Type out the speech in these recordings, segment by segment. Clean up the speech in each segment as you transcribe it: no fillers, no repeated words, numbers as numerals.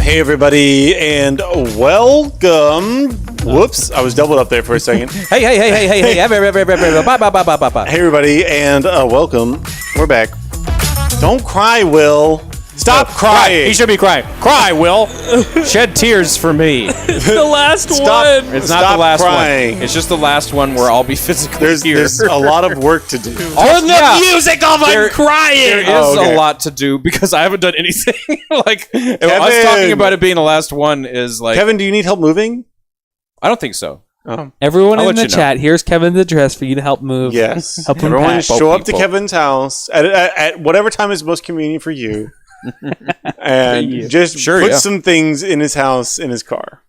Hey everybody, and welcome. Whoops, I was doubled up there for a second. Hey, Hey everybody, and welcome. We're back. Don't cry, Will. Stop crying. He should be crying. Cry, Will. Shed tears for me. The last one. It's not the last one. It's just the last one where I'll be physically here. There's a lot of work to do. Turn the music off. I'm crying. There is a lot to do because I haven't done anything. Like us talking about it being the last one is like. Kevin, do you need help moving? I don't think so. Everyone in the chat, here's Kevin's address for you to help move. Yes. Help everyone show up to Kevin's house at whatever time is most convenient for you. And just put some things in his house, in his car.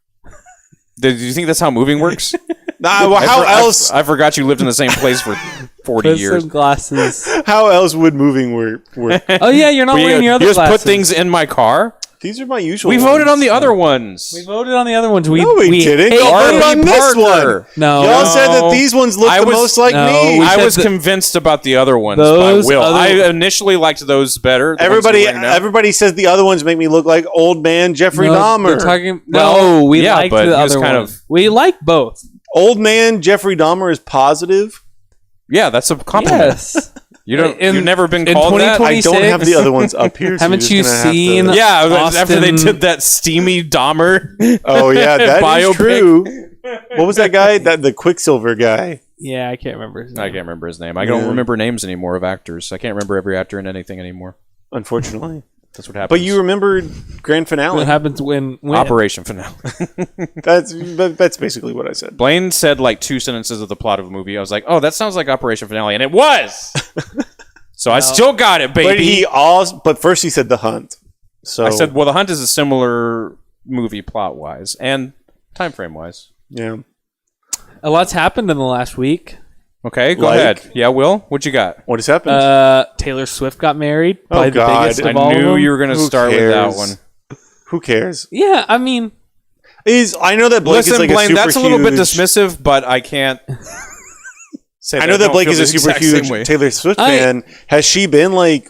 Do you think that's how moving works? Well, how else? I forgot you lived in the same place for 40 years. Some glasses. How else would moving work? Oh yeah, you're not wearing your other glasses. You just put things in my car? These are my usual We ones. voted on the other ones. We voted on the other ones. No, we didn't. Y'all voted on this one. No. Y'all said that these ones look the most like me. I was convinced about the other ones by Will. I initially liked those better. Everybody says the other ones make me look like old man Jeffrey Dahmer. We like the other one. We like both. Old man Jeffrey Dahmer is positive. Yeah, that's a compliment. Yes. You've never been called that? I don't have the other ones up here. Haven't you seen? Yeah, after they did that steamy Dahmer. Oh yeah, that is true. What was that guy? The Quicksilver guy. Yeah, I can't remember his name. I can't remember his name. I don't remember names anymore of actors. I can't remember every actor in anything anymore. Unfortunately. That's what happens. But you remembered Grand Finale. What happens when Operation Finale. That's basically what I said. Blaine said like 2 sentences of the plot of a movie. I was like, oh, that sounds like Operation Finale. And it was! So I still got it, baby. But first he said The Hunt. So I said, well, The Hunt is a similar movie plot-wise and time frame-wise. Yeah. A lot's happened in the last week. Okay, go ahead. Yeah, Will, what you got? What has happened? Taylor Swift got married. Oh, God. The biggest of all I knew of them. you were going to start with that one. Who cares? Yeah, I mean... I know that Blake is like Blaine, a super that's a little bit huge... dismissive, but I can't say that. I know that Blake is a super huge Taylor Swift fan. Has she been like...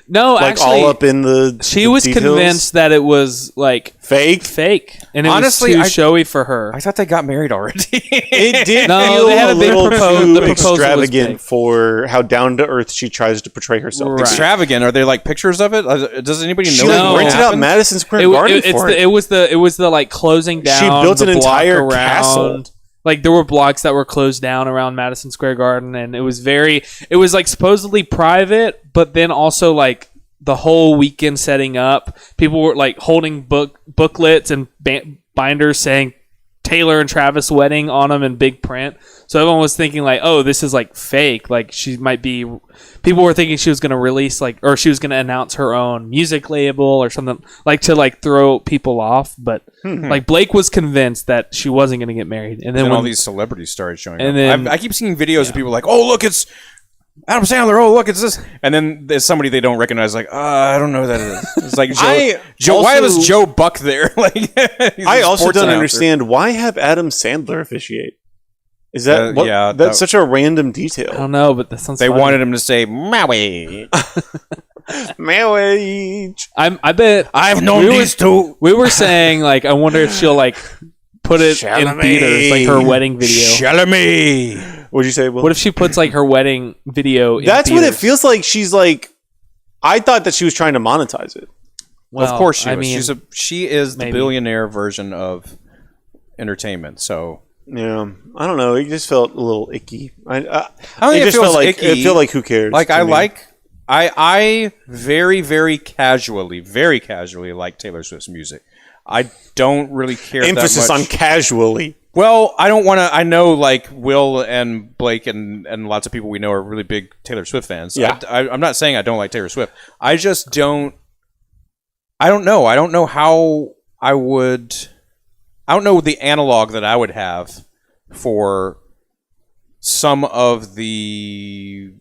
No, actually, all up in the she was details? Convinced that it was like fake, and it honestly was too showy for her. I thought they got married already. It did no, feel they had a little too the extravagant for how down to earth she tries to portray herself. Right. Extravagant? Are there like pictures of it? Does anybody know? She rented out Madison Square Garden for it. It was the like closing down. She built an entire castle. Like there were blocks that were closed down around Madison Square Garden, and it was like supposedly private, but then also like. The whole weekend setting up, people were like holding booklets and binders saying Taylor and Travis wedding on them in big print. So everyone was thinking like, oh, this is like fake. Like she might be. People were thinking she was going to release or she was going to announce her own music label or something like to like throw people off. But like Blake was convinced that she wasn't going to get married, and then when all these celebrities started showing up, then, I keep seeing videos of people like, oh look, it's Adam Sandler, oh look, it's this, and then there's somebody they don't recognize, like, I don't know who that is. It's like Joe. Why was Joe Buck there? Like, I also don't understand why have Adam Sandler officiate. Is that that's such a random detail? I don't know, but that sounds. They wanted him to say Maui. Maui. I bet I've known these two. We were saying like, I wonder if she'll like put it in theaters, like her wedding video. Chalamet. What'd you say, Will? What if she puts like her wedding video in That's theaters? what it feels like. She's like, I thought that she was trying to monetize it. Well, of course she was. She is the billionaire version of entertainment. So yeah, I don't know. It just felt a little icky. I think it just felt like icky. It felt like who cares? Like I very very casually like Taylor Swift's music. I don't really care. Emphasis that much. on casually. Well, I don't want to. I know, like Will and Blake and lots of people we know are really big Taylor Swift fans. Yeah. I'm not saying I don't like Taylor Swift. I just don't. I don't know. I don't know how I would. I don't know the analog that I would have for some of the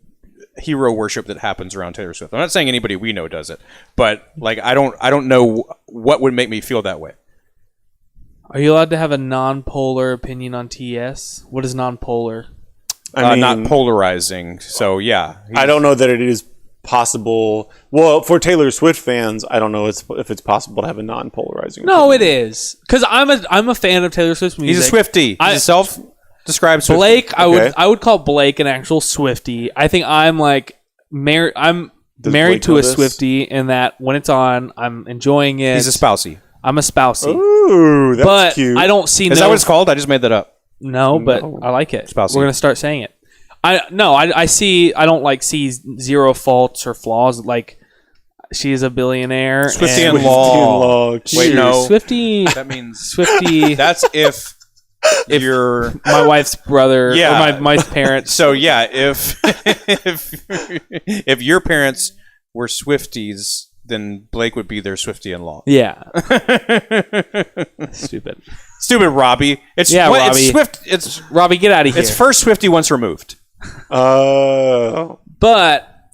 hero worship that happens around Taylor Swift. I'm not saying anybody we know does it, but like I don't know what would make me feel that way. Are you allowed to have a non-polar opinion on TS? What is non-polar? I mean, not polarizing. So yeah, I don't know that it is possible. Well, for Taylor Swift fans, I don't know if it's possible to have a non-polarizing. No, it is, because I'm a fan of Taylor Swift's music. He's a Swiftie. He's a self-described Swiftie. Blake, I would call Blake an actual Swiftie. I think I'm like married. I'm married to a Swiftie in that when it's on, I'm enjoying it. He's a spousey. I'm a spousey. Ooh, that's cute. I don't see. Is that what it's called? I just made that up. No, but I like it. Spousey. We're gonna start saying it. I see. I don't like see zero faults or flaws. Like she is a billionaire. Swiftie in law. Wait, no. Swiftie. That means Swiftie. That's if you're my wife's brother. Yeah. Or my parents. So yeah, if your parents were Swifties, then Blake would be their Swiftie-in-law. Yeah. Stupid Robbie. Robbie. It's Swift. It's Robbie. Get out of here. It's first Swiftie once removed. But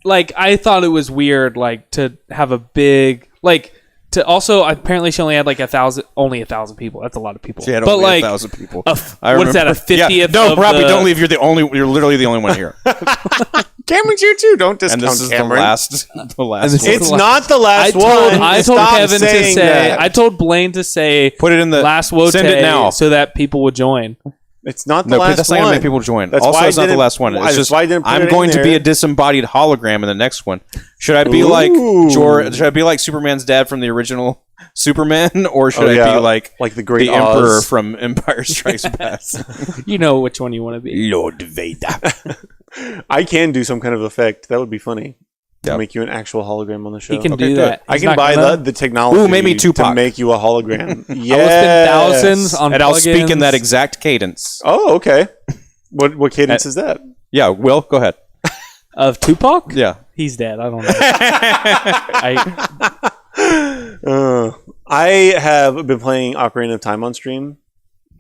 like, I thought it was weird, like to have a big like to also apparently she only had like 1,000 people. That's a lot of people. She had only 1,000 people. What's that? A 50th? Yeah. No, Robbie, don't leave. You're literally the only one here. Cameron's here too. Don't discount and this is Cameron. The last. It's not the last one. I told Kevin to say. That. I told Blaine to say. Put it in the last Wotay. Send it now so that people would join. It's not the last one. That's not going to make people join. That's also, it's not the last one. It's just I'm going to be a disembodied hologram in the next one. Should I be like Should I be like Superman's dad from the original Superman, or should I be like the great the Emperor from Empire Strikes Back? You know which one you want to be. Lord Vader. I can do some kind of effect. That would be funny. To make you an actual hologram on the show. He can do that. I can buy the technology maybe to make you a hologram. Yeah, I'll spend thousands on and I'll speak in that exact cadence. Oh, okay. What cadence is that? Yeah, Will, go ahead. Of Tupac? Yeah. He's dead. I don't know. I have been playing Ocarina of Time on stream.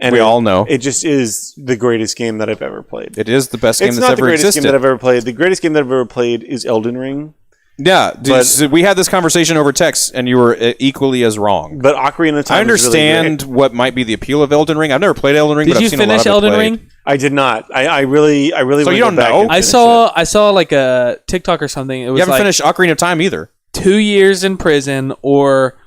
And we all know. It just is the greatest game that I've ever played. It is the best game that's ever existed. It's not the greatest game that I've ever played. The greatest game that I've ever played is Elden Ring. Yeah, dude, we had this conversation over text, and you were equally as wrong. But Ocarina of Time I understand what might be the appeal of Elden Ring. I've never played Elden Ring, but I've seen a lot of it played. Did you finish Elden Ring? I did not. I really so you don't know? I saw like a TikTok or something. It was you haven't finished Ocarina of Time either. 2 years in prison or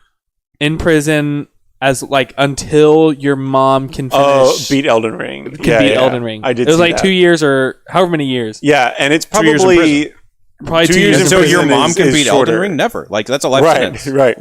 in prison as like until your mom can finish. Beat Elden Ring. Elden Ring. I did. It was like 2 years or however many years. Yeah, and it's probably 2 years until your mom can beat Elden Ring. Never. Like that's a life sentence. Right.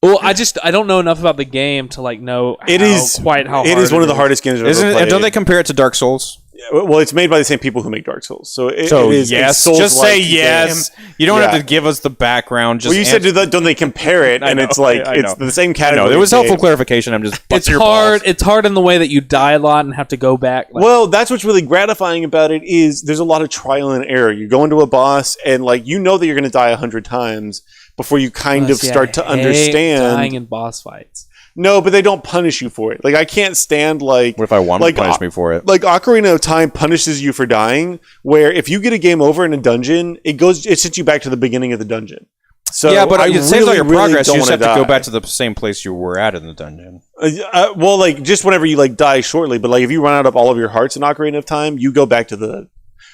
Well, I don't know enough about the game to like know it is quite how hard it is one of the hardest games I've ever played. Don't they compare it to Dark Souls? Well, it's made by the same people who make Dark Souls, so it is. Yes, just say yes. You don't have to give us the background. Just you said don't they compare it? And it's like it's the same category. No, it was helpful clarification. I'm just it's hard. It's hard in the way that you die a lot and have to go back. Well, that's what's really gratifying about it is there's a lot of trial and error. You go into a boss and like you know that you're going to die 100 times before you kind of start to understand dying in boss fights. No, but they don't punish you for it. Like I can't stand like. What if I want to punish me for it? Like Ocarina of Time punishes you for dying. Where if you get a game over in a dungeon, it sends you back to the beginning of the dungeon. So yeah, but it saves all your progress. You just have to go back to the same place you were at in the dungeon. Well, like just whenever you like die shortly, but like if you run out of all of your hearts in Ocarina of Time, you go back to the.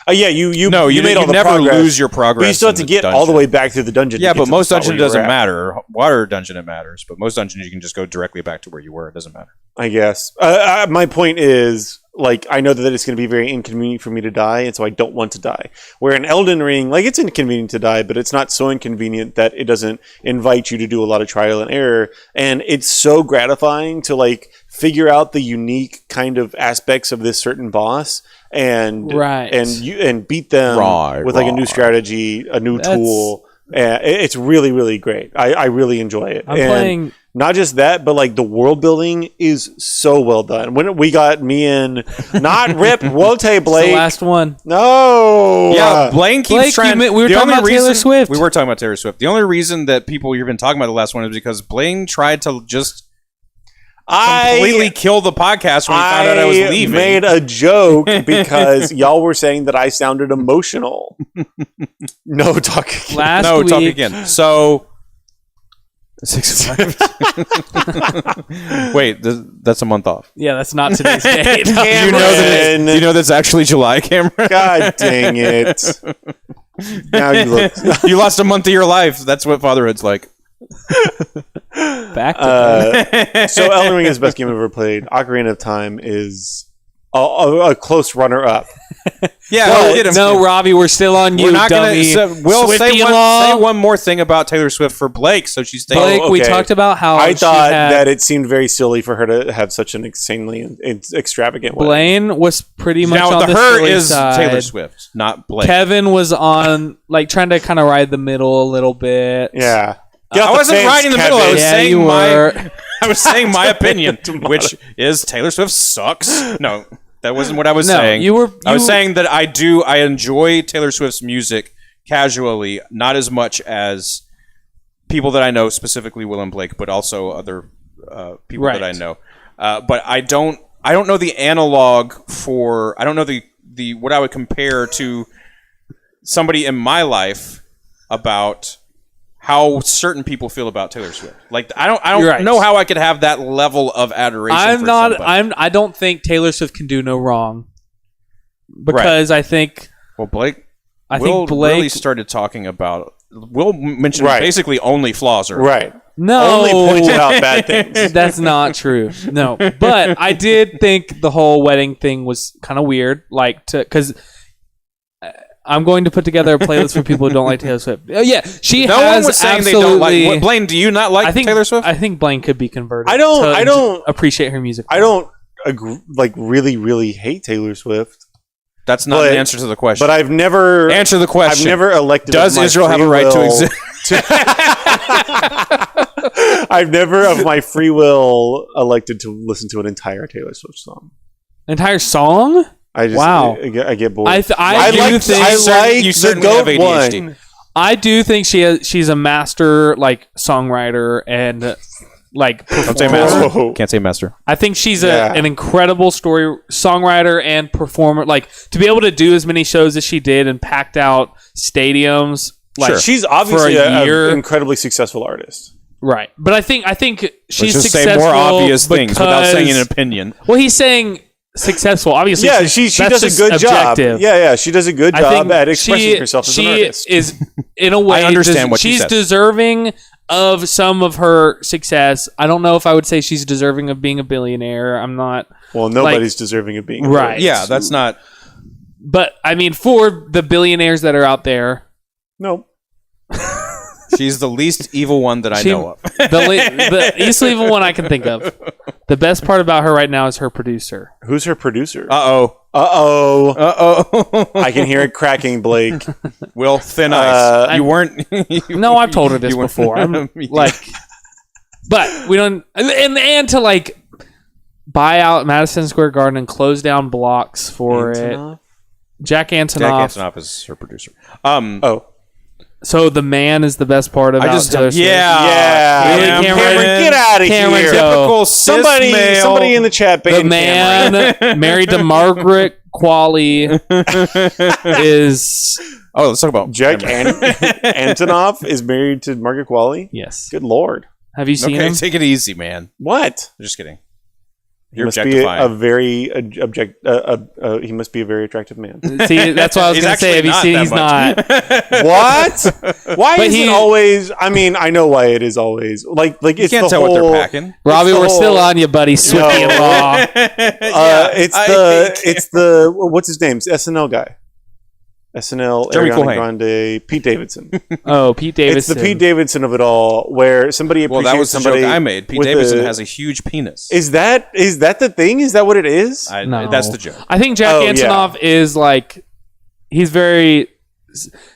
You made all the never progress, lose your progress. But you still have to get all the way back through the dungeon. Yeah, but most dungeon doesn't matter. Water dungeon it matters, but most dungeons you can just go directly back to where you were. It doesn't matter. I guess. My point is, like, I know that it's going to be very inconvenient for me to die, and so I don't want to die. Where in Elden Ring, like, it's inconvenient to die, but it's not so inconvenient that it doesn't invite you to do a lot of trial and error. And it's so gratifying to like figure out the unique kind of aspects of this certain boss. And beat them with like a new strategy, a new tool. It's really, really great. I really enjoy it. I'm playing. Not just that, but like the world building is so well done. When we got me in, not Rip Wotay Blake, the last one. No, yeah, Blaine keeps trying. We were talking about Taylor Swift. We were talking about Taylor Swift. The only reason that you've been talking about the last one is because Blaine tried to just. Completely killed the podcast when he found out I was leaving. I made a joke because y'all were saying that I sounded emotional. No, talk again. Talk again. So, 6 Wait, that's a month off. Yeah, that's not today's date. You know that's actually July, Cameron? God dang it. Now you look. You lost a month of your life. That's what fatherhood's like. Back to So Elden Ring is the best game I've ever played. Ocarina of Time is a close runner-up. Yeah, no, Robbie, we're still on you, We're not dummy. going to. We'll say one more thing about Taylor Swift for Blake, so she's staying. Blake, we okay. talked about how I thought she had, that it seemed very silly for her to have such an insanely extravagant wedding. Blaine was pretty much Now, on the her silly is side. Taylor Swift, not Blake. Kevin was on, like, trying to kind of ride the middle a little bit. Yeah. I wasn't riding the middle. I was Yeah, saying you were. I was saying my opinion, which is Taylor Swift sucks. No, that wasn't what I was saying. I was saying that I enjoy Taylor Swift's music casually, not as much as people that I know, specifically Will and Blake, but also other people that I know. But I don't know the analog for. I don't know the what I would compare to somebody in my life about how certain people feel about Taylor Swift. Like I don't know how I could have that level of adoration. I don't think Taylor Swift can do no wrong. Because I think Blake Blake really started talking about Will mentioned basically only flaws or No, only pointed out bad things. That's not true. No, but I did think the whole wedding thing was kind of weird. Like, because I'm going to put together a playlist for people who don't like Taylor Swift. Yeah, she no has one was saying absolutely. They don't like. Blaine, do you not like Taylor Swift? I think Blaine could be converted. I don't appreciate her music. I don't really hate Taylor Swift. That's not an answer to the question. But I've never answer the question. I've never elected. Does Israel have a right to exist? I've never, of my free will, elected to listen to an entire Taylor Swift song. Entire song? I just, wow. I get bored. I like the GOAT one. I do think she's a master songwriter and Don't say master. Can't say master. I think she's an incredible songwriter and performer. To be able to do as many shows as she did and packed out stadiums. She's obviously an incredibly successful artist. Right. But I think she's Let's just successful. Say more obvious things without saying an opinion. Well, he's saying successful. Obviously, she does a good objective. job. Yeah, she does a good job at expressing herself as an artist. She is, in a way, I understand what she she's says. deserving of some of her success. I don't know if I would say she's deserving of being a billionaire. I'm not. Well, nobody's deserving of being a right. Yeah, that's not. But I mean, for the billionaires that are out there, no. She's the least evil one that I know of. The least evil one I can think of. The best part about her right now is her producer. Who's her producer? Uh-oh. I can hear it cracking, Blake. Will, thin ice. You weren't... No, I've told her this before. I'm but we don't... And to buy out Madison Square Garden and close down blocks for Antonoff? it. Jack Antonoff. Jack Antonoff is her producer. So the man is the best part about Taylor Swift. Yeah. Really, Cameron, get out of here. Typical somebody in the chat ban The man married to Margaret Qualley is... Oh, let's talk about Jack Antonoff is married to Margaret Qualley? Yes. Good Lord. Have you seen him? Take it easy, man. What? I'm just kidding. He must be a very he must be a very attractive man. See, that's what I was going to say. Have you seen? He's not. What? Why is it always? I mean, I know why it is always like it's you can't the tell whole, what they're packing. Robbie, we're still on you, buddy. Swifty and Law. It's the what's his name? SNL guy. SNL, Jeremy Ariana Grande, Pete Davidson. Oh, Pete Davidson. It's the Pete Davidson of it all, where somebody appreciates that was the somebody. joke I made. Pete Davidson has a huge penis. Is that the thing? Is that what it is? No. That's the joke. I think Jack Antonoff is he's very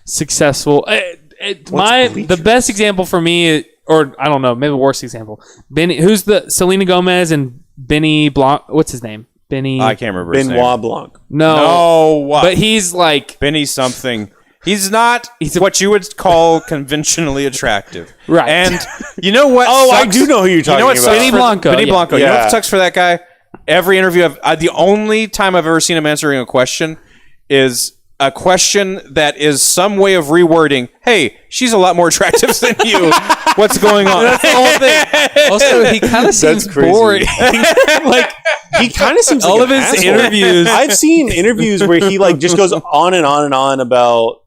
successful. The best example for me, or I don't know, maybe the worst example. Benny, who's the Selena Gomez and Benny Blanc? What's his name? Benny. I can't remember his name. Benoit Blanc. No, what? But he's Benny something. He's not. He's what you would call conventionally attractive, right? And you know what? I do know who you're talking about. Benny Blanco. Benny Blanco. You know what sucks for that guy? Every interview, the only time I've ever seen him answering a question is a question that is some way of rewording. Hey, she's a lot more attractive than you. What's going on? That's the whole thing. Also, he kind of seems boring. He kind of seems all like of his asshole. interviews. I've seen interviews where he just goes on and on and on about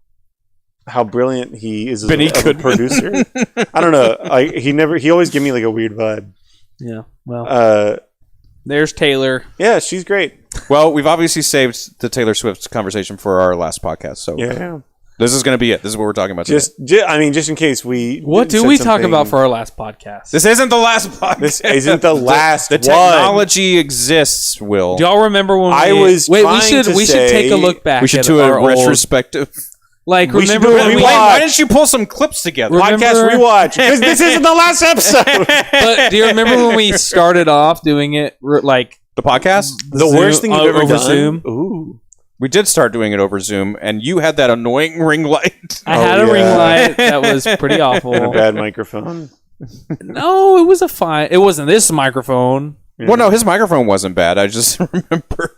how brilliant he is as Benny a producer. I don't know. He always gave me like a weird vibe. Yeah. Well, there's Taylor. Yeah, she's great. Well, we've obviously saved the Taylor Swift conversation for our last podcast, so Yeah. this is going to be it. This is what we're talking about today. Just in case we. What do we talk about for our last podcast? This isn't the last podcast. This isn't the last The one. technology exists, Will. Do y'all remember when I was Wait, trying we should to take a say- look back. We should at do our a old- retrospective. Like, We should remember do a when we? rewatch. Why didn't you pull some clips together? Podcast rewatch because this isn't the last episode. But do you remember when we started off doing it like The podcast? The worst thing you've ever over done. Zoom? Ooh. We did start doing it over Zoom, and you had that annoying ring light. I had a yeah. ring light that was pretty And a awful. bad microphone. No, it was a fine. It wasn't this microphone. Well, no, his microphone wasn't bad. I just remember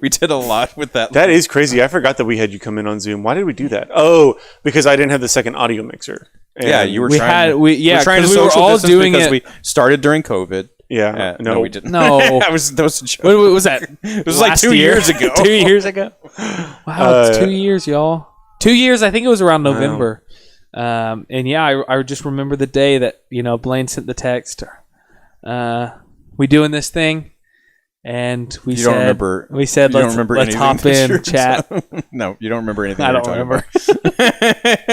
we did a lot with that. That is crazy. I forgot that we had you come in on Zoom. Why did we do that? Oh, because I didn't have the second audio mixer. And Yeah, you were We trying. had to, we yeah we're trying to because we were social all distance doing because it. we started during COVID. Yeah. No, we didn't. No. that was a joke. What was that? It was like Last 2 year? years ago. 2 years ago. Wow, it's 2 years, y'all. 2 years. I think it was around November. And yeah, I just remember the day that Blaine sent the text. We doing this thing, and we You said don't remember. we said You don't let's remember let's anything hop that in you're chat. No, you don't remember anything. I that don't you're remember.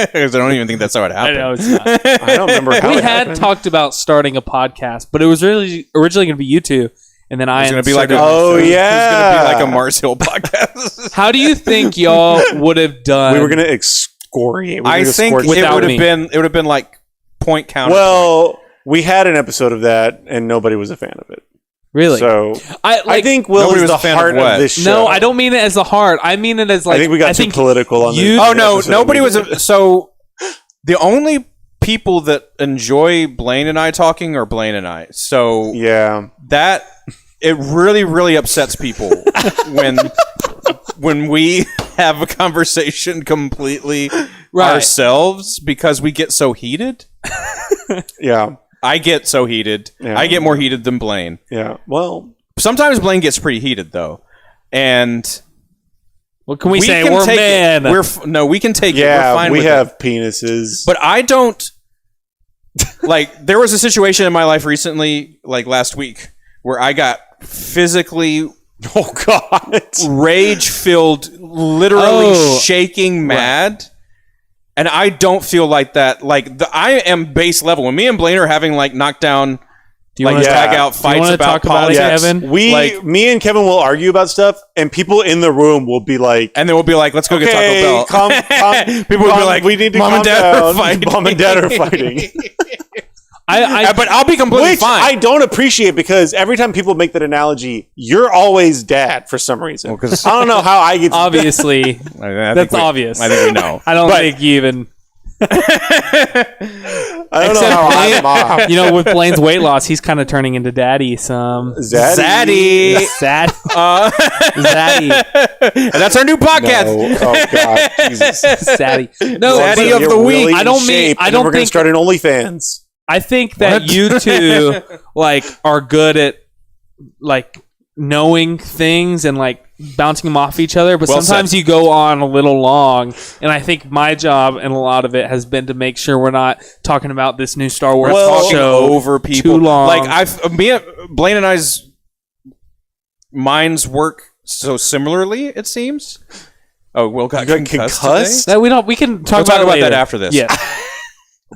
Because I don't even think that's how it I happened. know it's not. I don't remember how We it had happened. talked about starting a podcast, but it was really originally going to be you two, and then I It's gonna be like inserted a Oh, myself. It's yeah. gonna be like a Mars Hill podcast. How do you think y'all would have done? We were going to excoriate. We were I gonna think scorch- it Without would have me. been. It would have been like point counter. Well, we had an episode of that, and nobody was a fan of it. really. So I I think Will nobody is was the a fan of heart what? of this show. No, I don't mean it as the heart. I mean it as like I think we got too political on you- this. Oh no, episode. nobody was. So the only people that enjoy Blaine and I talking are Blaine and I. So Yeah. that it really upsets people when we have a conversation completely Right. ourselves because we get so heated. Yeah. I get so heated. Yeah. I get more heated than Blaine. Yeah. Well, Sometimes Blaine gets pretty heated though, and What can we say? can We're take men. it. No, we can take it. We're yeah, fine we with have it. penises. But I don't like. There was a situation in my life recently, like last week, where I got physically oh God. rage-filled, literally Oh. shaking mad. And I don't feel like that. Like I am base level. When me and Blaine are having like knockdown, do you like want to yeah. tag out do you fights wanna about talk about it, politics, Kevin? Me and Kevin will argue about stuff, and people in the room will be like, and then we'll be like, "Let's go get "Okay, Taco Bell." calm, People will be like, we need to "Mom calm and Dad are down. fighting." Mom and Dad are fighting." But I'll be completely Which fine. I don't appreciate because every time people make that analogy, you're always dad for some reason. Well, 'cause- I don't know how I get. obviously I think that's obvious. I think we know. I don't But- think you even. I don't know how I'm mom. You know, with Blaine's weight loss, he's kind of turning into daddy. Some Zaddy. Sad, Uh, zaddy, and that's our new podcast. No. Oh God, Jesus. zaddy. No, Zaddy but of the week. I don't mean. I We're don't going to think. start an OnlyFans. I think that What? you two like are good at like knowing things and like bouncing them off each other, but Well sometimes said. you go on a little long. And I think my job and a lot of it has been to make sure we're not talking about this new Star Wars Well, Talking show over people. too long. Like Blaine and I's minds work so similarly. It seems. Oh, Will got You got concussed. concussed? Today? that we don't. We can talk We'll talk about, it about later. that after this. Yeah,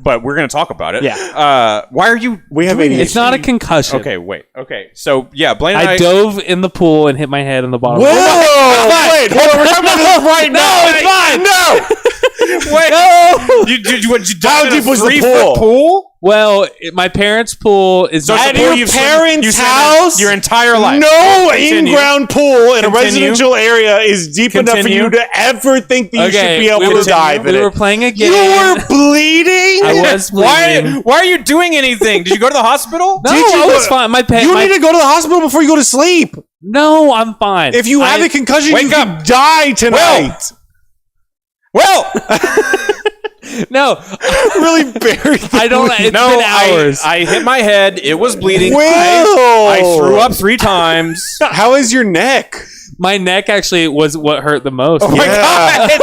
But we're going to talk about it. Yeah. Why are you? We have doing ADHD. this? it's not a concussion. Okay, wait. Okay, so yeah, Blaine and I dove in the pool and hit my head in the bottom. Whoa! Wait, hold on. We're talking about this right now. it's fine. No. Wait, No. you How dive in deep a was the 3-foot pool? Well, my parents' pool is So not At the pool your you've parents' you've swam house? your entire life. No Continue. in-ground pool in a Continue. residential area is deep enough for Continue. you to ever think that you Okay, should be able we were- to dive in We it. were playing a game. You were bleeding? I was bleeding. Why are you doing anything? Did you go to the hospital? No, Did you I go- was fine. You need to go to the hospital before you go to sleep. No, I'm fine. If you have a concussion, Wake you up. could die tonight. Well, No, really buried. I don't. It's been hours. I hit my head. It was bleeding. Will! I threw up 3 times. How is your neck? My neck actually was what hurt the most. Oh my God.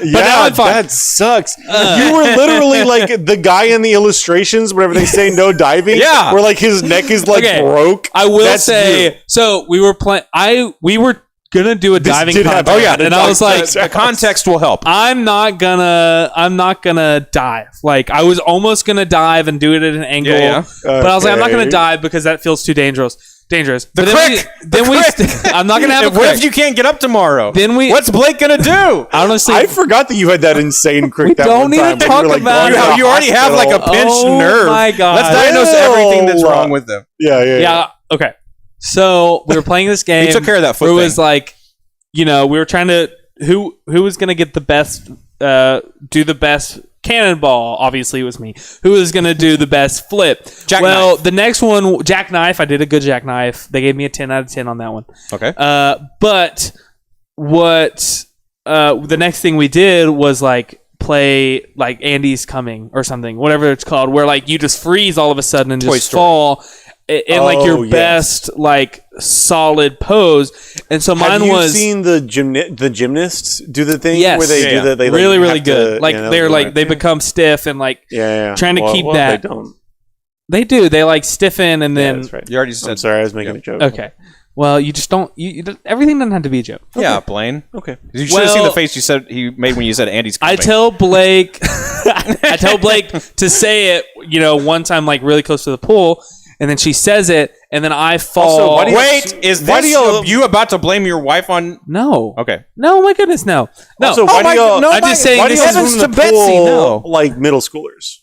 Yeah, I'm fine. that sucks. You were literally like the guy in the illustrations whenever they say no diving. Yeah. Where like his neck is like Okay. broke. I will That's say, you. so we were playing. We were gonna do a diving did happen. contest. Oh, yeah, and I was like, The context will help. I'm not gonna dive. Like I was almost gonna dive and do it at an angle, Yeah. but I was like, I'm not gonna Okay. dive because that feels too dangerous. The But crick! then we I'm not gonna have a What crick. if you can't get up tomorrow? Then we- What's Blake gonna do? Honestly, I forgot that you had that insane crick. that don't one need to time when talk you were, like, about going it. to the You already have like a hospital. pinched Oh nerve. my God. Let's diagnose everything that's wrong with them. Yeah. yeah. Okay. So we were playing this game. He took care of that foot where it thing. was like, we were trying to who was gonna get the best, do the best cannonball. Obviously, it was me. Who was gonna do the best flip? Jackknife. The next one, jackknife. I did a good jackknife. They gave me a 10 out of 10 on that one. Okay. But what the next thing we did was like play like Andy's Coming or something, whatever it's called, where like you just freeze all of a sudden and Toy just Story. fall in like your yes. best like solid pose. And so mine Have you was seen the gymnasts do the thing Yes. where they Yeah. do that? They like, really have good. to, Like you know, they're like they yeah. become stiff and like yeah. trying to keep well, that. They don't. They do. They like stiffen and Yeah, then that's right. You already I'm said. sorry, I was making a joke. okay. Well, you just don't. Everything doesn't have to be a joke. Yeah, Blaine. Okay. You should have seen Well- the face you said he made when you said Andy's I coming. tell Blake, to say it, one time like really close to the pool, and then she says it, and then I fall. Also, why do you- Wait, is Why this do y'all- you about to blame your wife on? No. Okay. No, my goodness, no. No. Also, why do y'all? I'm just saying Why do this y'all is heavens swim in to the Betsy, pool no. like middle schoolers?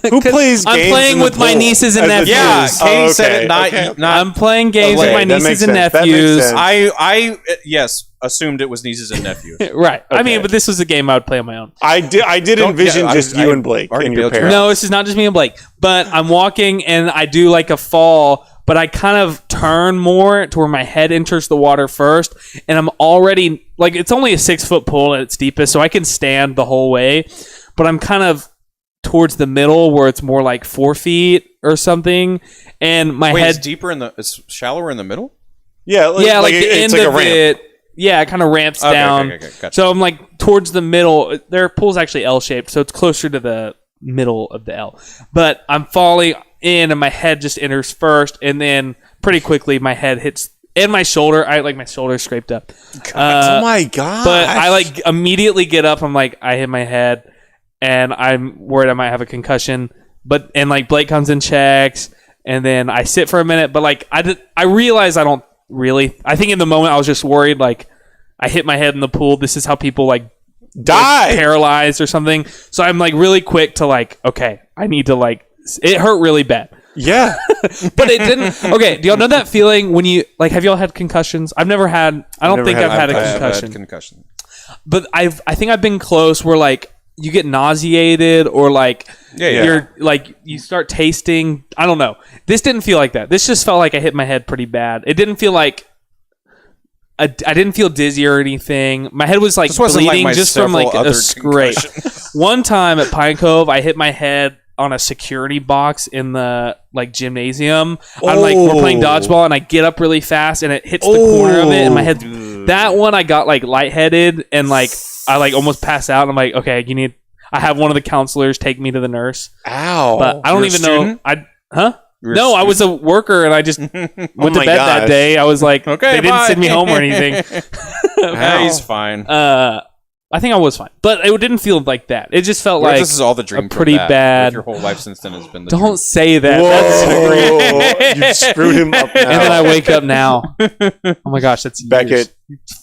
Who 'Cause plays I'm games playing in the with my pool nieces and as a nephews. Yeah, team? Katie Oh, said okay, it. Not. okay. not I'm playing games Okay, with my that nieces makes and sense. That makes nephews. sense. I yes assumed it was nieces and nephews. Right. I Okay. mean, but this was a game I would play on my own. I did Don't- envision yeah, just I you and Blake already and your bailed you parents. No, this is not just me and Blake. But I'm walking and I do like a fall, but I kind of turn more to where my head enters the water first, and I'm already like it's only a 6-foot pool at its deepest, so I can stand the whole way. But I'm kind of towards the middle where it's more like 4 feet or something, and my Wait, head, it's shallower in the middle. Yeah, like the it's end like a of ramp. it. Yeah, it kind of ramps Okay, down. okay, gotcha. So I'm like towards the middle. Their pool's actually L-shaped, so it's closer to the middle of the L. But I'm falling in, and my head just enters first, and then pretty quickly my head hits and my shoulder. I like my shoulder scraped up. Oh my god! But I like immediately get up. I'm like, I hit my head, and I'm worried I might have a concussion. But and like Blake comes and checks, and then I sit for a minute. But like I realize I don't really. I think in the moment I was just worried. Like I hit my head in the pool. This is how people like die. paralyzed or something. So I'm like really quick to like, okay, I need to like. It hurt really bad. Yeah. But it didn't. Okay, do y'all know that feeling when you like? Have y'all had concussions? I've never had. I don't never think had- I've had a I have concussion. had concussion. But I think I've been close where like you get nauseated or like Yeah. you're like you start tasting. I don't know. This didn't feel like that. This just felt like I hit my head pretty bad. It didn't feel like I didn't feel dizzy or anything. My head was like This wasn't like bleeding my just from several like other a scrape. One time at Pine Cove, I hit my head on a security box in the like gymnasium. I'm like we're playing dodgeball and I get up really fast and it hits the corner of it and my head. That one I got like lightheaded and like I like almost passed out. I'm like, okay, I have one of the counselors take me to the nurse. Ow. But I don't You're a even know. student? You're a No, I was a worker and I just went to my bed that gosh. day. I was like, Okay, they didn't bye. send me home or anything. Yeah, he's fine. I think I was fine, but it didn't feel like that. It just felt What if like this is all the dream. from pretty that? bad- What if your whole life since then has been the don't say that. That's Whoa. You screwed him up now. and then I wake up now. Oh my gosh, that's back years. at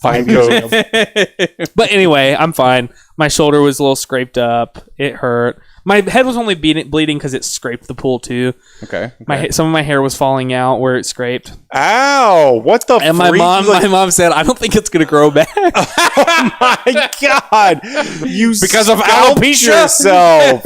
5 Pine years Cove. ago. But anyway, I'm fine. My shoulder was a little scraped up. It hurt. My head was only bleeding because it scraped the pool too. Okay. Some of my hair was falling out where it scraped. Ow! What the And my freak? my mom said, "I don't think it's gonna grow back." my god! You Because of scalped alopecia? yourself.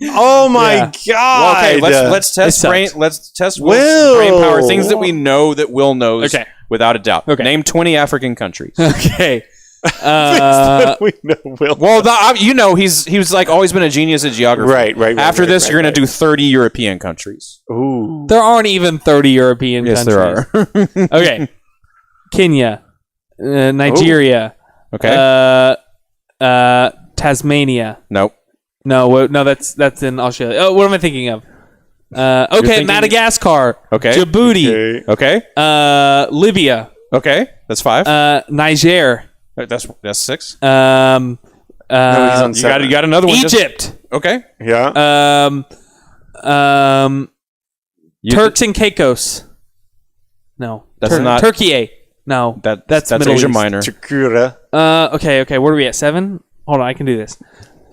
Oh my Yeah. god! Well, okay, let's It test sucks. brain. Let's test Will. Will's brain power. Things that we know that Will knows Okay. without a doubt. Okay. Name 20 African countries. Okay. We know Will. Well, he was like always been a genius at geography. Right. After this, you're going to do 30 European countries. Ooh. There aren't even 30 European Yes, countries. there are. Okay. Kenya. Nigeria. Okay. Tasmania. Nope. No, that's in Australia. Oh, what am I thinking of? thinking- Madagascar. Okay. Djibouti. Okay. Libya. Okay. That's 5. Niger. That's 6. No, he's on You got another one. Egypt. Okay. Yeah. Turks and Caicos. No. That's not- Turkey. No. That's Middle Asia East. Minor. Chakura. Okay. What are we at? 7? Hold on, I can do this.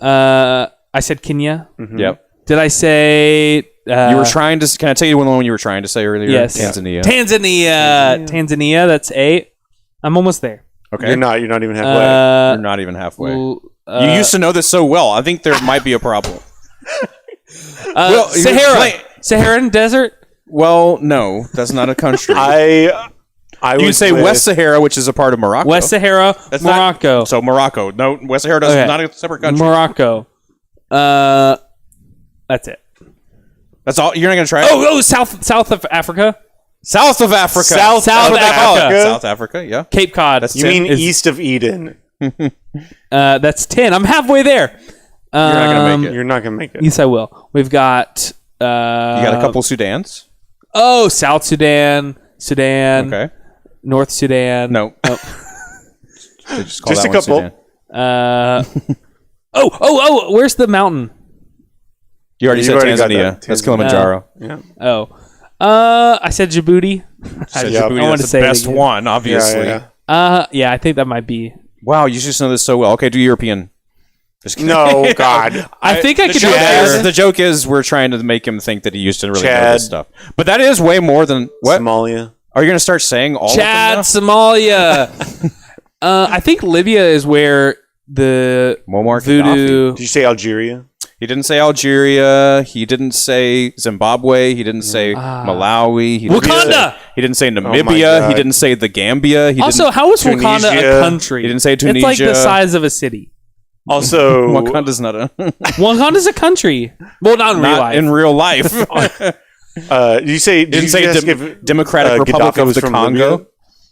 I said Kenya. Yep. Did I say? You were trying to. Can I tell you one you were trying to say earlier? Yes. Tanzania. Tanzania. That's 8. I'm almost there. Okay. You're not even halfway. You're not even halfway. You used to know this so well. I think there might be a problem. Saharan desert. Well, no, that's not a country. I you would say West Sahara, which is a part of Morocco. West Sahara. That's Morocco. So Morocco. No, West Sahara is not a separate country. Morocco. That's it. That's all. You're not going to try it? Oh, South of Africa. South of Africa. South Africa. South Africa, yeah. Cape Cod. That's You 10. mean east of Eden? That's 10. I'm halfway there. You're not going to make it. You're not gonna make it. Yes, I will. We've got. You got a couple Sudans? Oh, South Sudan. Okay. North Sudan. No. Oh. They just call Just that a one couple. Sudan. Where's the mountain? You already You've said already got Tanzania. that. That's Kilimanjaro. Yeah. Oh. I said Djibouti. Said Yeah. Djibouti, I wanted that's to say the it best again. one, obviously. Yeah. I think that might be. Wow, you just know this so well. Okay, do European. Just kidding. No, God. I think I could do joke better. is, the joke is we're trying to make him think that he used to really know Chad. this stuff. But that is way more than what? Somalia. Are you going to start saying all Chad, of them Somalia. I think Libya is where the Muammar voodoo. Did you say Algeria? He didn't say Algeria. He didn't say Zimbabwe. He didn't say Malawi. He didn't Wakanda! Say, he didn't say my Namibia. God. he didn't say the Gambia. He Also, didn't, how is Wakanda Tunisia. a country? He didn't say It's like the Tunisia. size of a city. Also, Wakanda's not a Wakanda's a country. Well, not in real not life. in real life. did you say? Didn't you say just ask if, Democratic Republic Gaddafi of was the from Congo. Libya?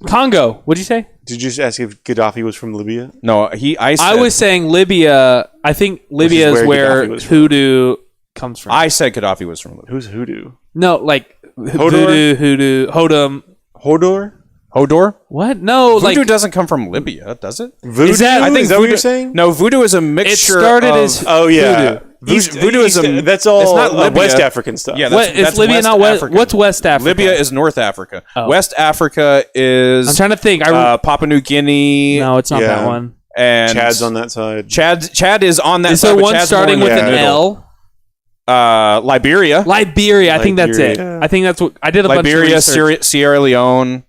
Congo. What'd you say? Did you just ask if Gaddafi was from Libya? No, I said, I was saying Libya. I think Libya is is where where Gaddafi was from. hoodoo comes from. I said Gaddafi was from Libya. Who's hoodoo? No, like hoodoo, hodum. Hodor? Hodor? What? No, Voodoo like doesn't come from Libya, does it? Voodoo? Is that- I is think that what voodoo- you're saying? No, voodoo is a mixture. it started of, as Oh yeah, voodoo. Voodoo is a. that's all. It's not Libya. West African stuff. Yeah, What is Libya? Not West. African. What's West Africa? Libya is North Africa. Oh. West Africa is I'm trying to think. Papua New Guinea. No, it's not Yeah. that one. and Chad's on that side. Chad is on that Is side. there but one Chad's starting more with in the an middle. L? Liberia, Liberia. I think that's it. Liberia. I think that's what I did. A bunch of Liberia, research. Sierra Leone.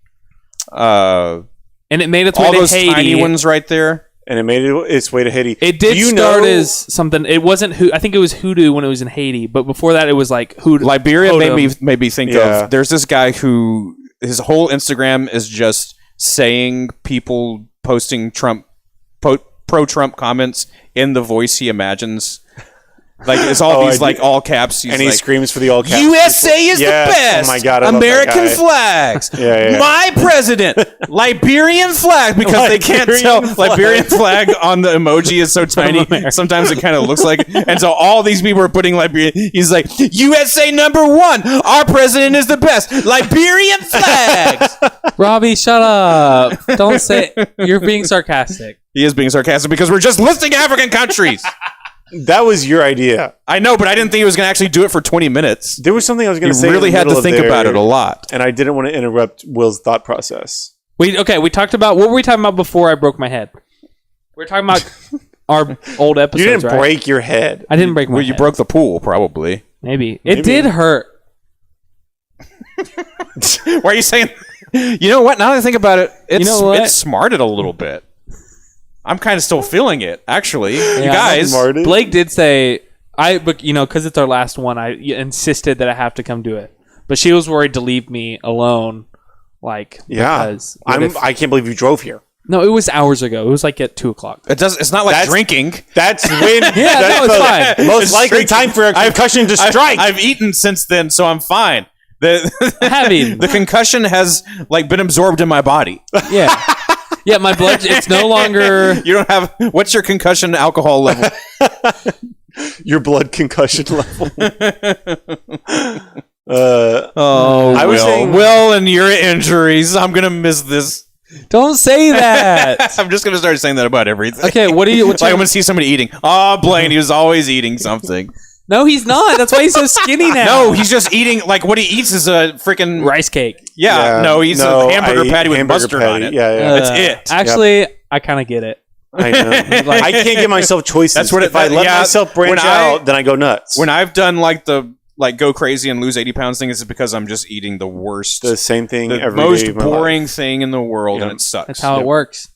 And it made its way All to those Haiti. tiny ones right there. And it made its way to Haiti. It did Do you start know- as something. It wasn't. I think it was hoodoo when it was in Haiti, but before that, it was like hoodoo. Liberia Hodum. made me think Yeah. of. There's this guy who his whole Instagram is just saying people posting pro Trump comments in the voice he imagines. Like it's all Oh, these I like do- all caps. He's and he like, screams for the all caps. USA is Yes. the best. Oh my God, I love that American guy. flags. Yeah. My president. Liberian flag because they can't tell Liberian flag. Liberian flag on the emoji is so tiny. Sometimes it kind of looks like it. And so all these people are putting Liberian. He's like, USA #1. Our president is the best. Liberian flags. Robbie, shut up! Don't say you're being sarcastic. He is being sarcastic because we're just listing African countries. That was your idea. I know, but I didn't think he was going to actually do it for 20 minutes. There was something I was going You to say. really in the had to middle of think there, about it a lot. and I didn't want to interrupt Will's thought process. We talked about what were we talking about before I broke my head? We were talking about our old episodes. You didn't right? break your head. I didn't break my Well, you head. broke the pool, probably. Maybe it did hurt. Why are you saying? You know what? Now that I think about it, You know what? it smarted a little bit. I'm kind of still feeling it, actually. You Yeah, guys, Smarted. Blake did say but because it's our last one, I insisted that I have to come do it. But she was worried to leave me alone. Like Yeah, because what if- I can't believe you drove here. No, it was hours ago. It was like at 2:00. It's not like drinking. That's when. it's fine. Most likely time for a concussion to strike. I've eaten since then, so I'm fine. The concussion has like been absorbed in my body. Yeah. Yeah, my blood, it's no longer... You don't have... What's your concussion alcohol level? Your blood concussion level. I was saying... Will, and your injuries. I'm going to miss this. Don't say that. I'm just going to start saying that about everything. Okay, what do you... Like I'm going to see somebody eating. Oh, Blaine, he was always eating something. No, he's not. That's why he's so skinny now. No, he's just eating... Like, what he eats is a freaking... rice cake. Yeah, no, he's a hamburger patty with mustard on it. Yeah. That's it. Actually, I kind of get it. I know. I can't give myself choices. That's what if I let myself branch out, then I go nuts. When I've done like the go crazy and lose 80 pounds thing, is because I'm just eating the worst, the same thing, the every most day of my boring life. thing in the world, and it sucks. That's how it works.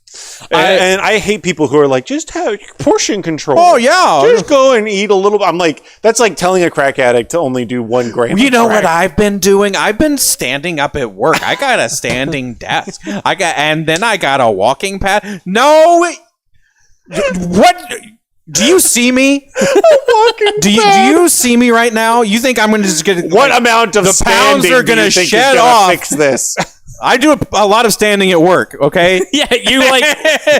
And I hate people who are like, just have portion control. Oh yeah, just go and eat a little. I'm like, that's like telling a crack addict to only do 1 gram. You know what I've been doing? I've been standing up at work. I got a standing desk. And then I got a walking pad. No, what? Do you see me? Do you see me right now? You think I'm going to just get what amount of the pounds are going to shed off? Fix this. I do a lot of standing at work. Okay. Yeah, you like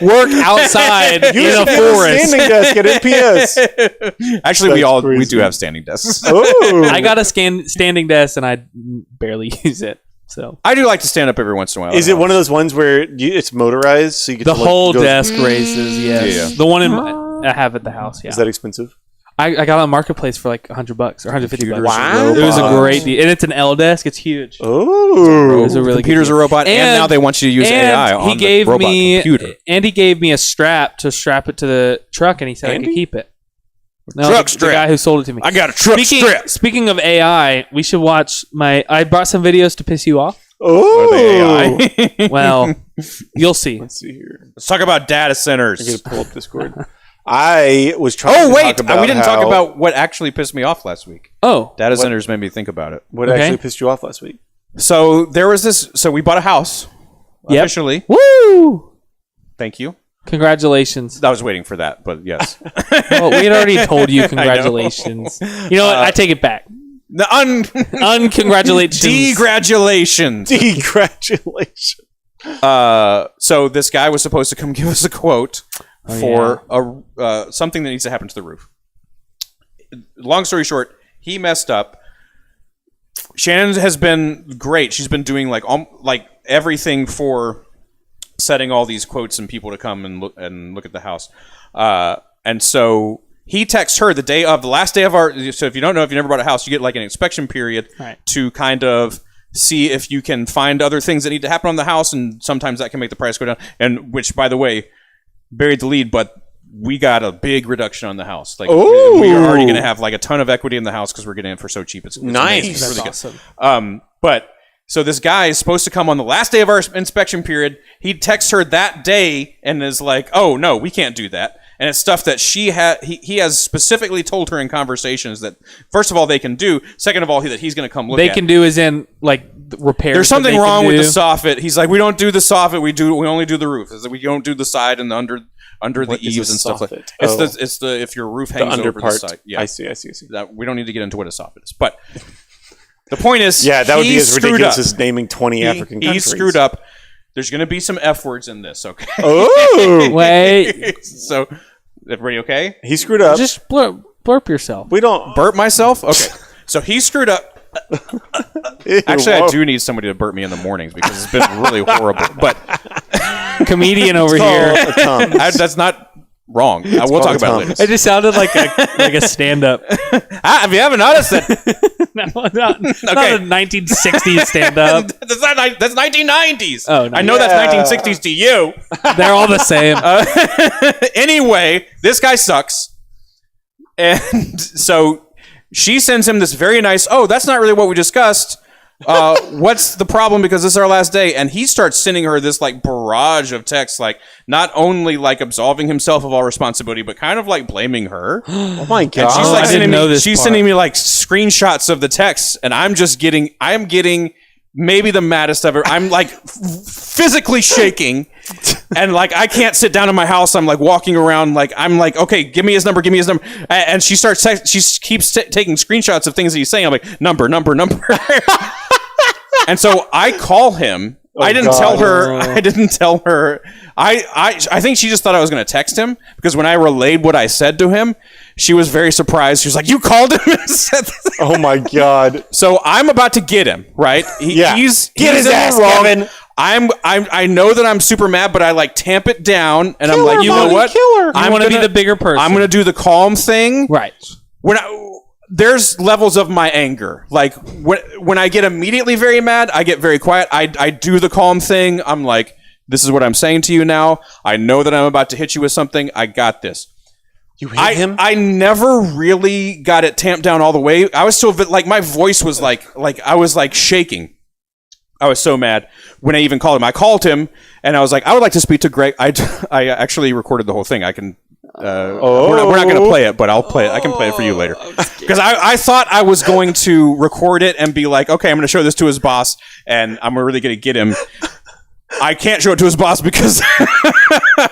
work outside in a forest. Standing desk at NPS. Actually, we do have standing desks. Ooh. I got a standing desk and I barely use it. So I do like to stand up every once in a while. Is it one of those ones where it's motorized, so you get the to, like, whole go, desk raises? Yes, Yeah. The one I have at the house. Yeah, Is that expensive? I got it on Marketplace for like $100 or $150. Wow. It was a great deal, and it's an L desk. It's huge. Oh, It was a really computer's good a robot, and now they want you to use AI on the robot computer. And he gave me a strap to strap it to the truck, and he said I could keep it. No, Truck the strap. guy who sold it to me. I got a truck strap. Speaking of AI, we should watch I brought some videos to piss you off. Oh, AI. Well, you'll see. Let's see here. Let's talk about data I centers. gotta pull up Discord. I was trying. Oh to wait, talk about we didn't talk how- about what actually pissed me off last week. Oh, Data centers made me think about it. what Okay. actually pissed you off last week. So there was this. So we bought a house. Yep. Officially. woo! Thank you. Congratulations. I was waiting for that, but yes. Well, we had already told you congratulations. You know what? I take it back. The Uncongratulations. Degratulations. Congratulations. So this guy was supposed to come give us a quote for something that needs to happen to the roof. Long story short, he messed up. Shannon has been great. She's been doing like everything for setting all these quotes and people to come and look at the house. And so he texts her the day of the last day of our. So if you don't know, if you never bought a house, you get like an inspection period to kind of see if you can find other things that need to happen on the house, and sometimes that can make the price go down. And which, by the way, buried the lead, but we got a big reduction on the house. Like we are already going to have like a ton of equity in the house because we're getting it for so cheap. It's Nice. amazing. It's really awesome. good. But so this guy is supposed to come on the last day of our inspection period. He texts her that day and is like, "Oh no, we can't do that." And it's stuff that he has specifically told her in conversations that, first of all, they can do. Second of all, that he's going to come look at. They can do is in like repairs. There's something that they wrong can with the do. soffit. He's like, we don't do the soffit. We only do the roof. It's like, we don't do the side and the under the What is eaves a and stuff like. soffit? It's the if your roof hangs under over part. the side. Yeah, I see. that we don't need to get into what a soffit is, but the point is, Yeah, that would be he as screwed ridiculous up. as naming 20 African He countries. screwed up. There's going to be some F words in this, okay? Oh, Wait, So, everybody okay? he screwed up. just blurp yourself. We don't. Burp myself? Okay. So he screwed up. Actually, I do need somebody to burp me in the mornings because it's been really horrible. But Comedian over here. A tongue. that's not wrong. We'll called talk a about it tongue. later. It just sounded like a stand-up. If you haven't noticed it, not a 1960s stand-up. that's 1990s. Oh, no. I know that's 1960s to you. They're all the same. Anyway, this guy sucks. And so she sends him this very nice, oh, that's not really what we discussed. What's the problem? Because this is our last day. And he starts sending her this like barrage of texts, like not only like absolving himself of all responsibility, but kind of like blaming her. Oh my god! And she's like I didn't know this part. sending me like screenshots of the texts, and I'm getting maybe the maddest ever. I'm like physically shaking And like I can't sit down in my house. I'm like walking around. Like I'm like, okay, give me his number. And she starts. She keeps taking screenshots of things that he's saying. I'm like, number. And so I call him. I didn't tell her. I think she just thought I was going to text him because when I relayed what I said to him, she was very surprised. She was like, "You called him and said this?" Oh my god! So I'm about to get him right. He's his ass, wrong. Kevin. I know that I'm super mad, but I like tamp it down, and I'm like, you know what? I want to be the bigger person. I'm going to do the calm thing, right? There's levels of my anger. Like when I get immediately very mad, I get very quiet. I do the calm thing. I'm like, this is what I'm saying to you now. I know that I'm about to hit you with something. I got this. You hit him? I never really got it tamped down all the way. I was still like my voice was like I was like shaking. I was so mad when I even called him. I called him and I was like, I would like to speak to Greg. I actually recorded the whole thing. I can. We're not going to play it, but I'll play it. I can play it for you later. Because I thought I was going to record it and be like, okay, I'm going to show this to his boss, and I'm really going to get him. I can't show it to his boss because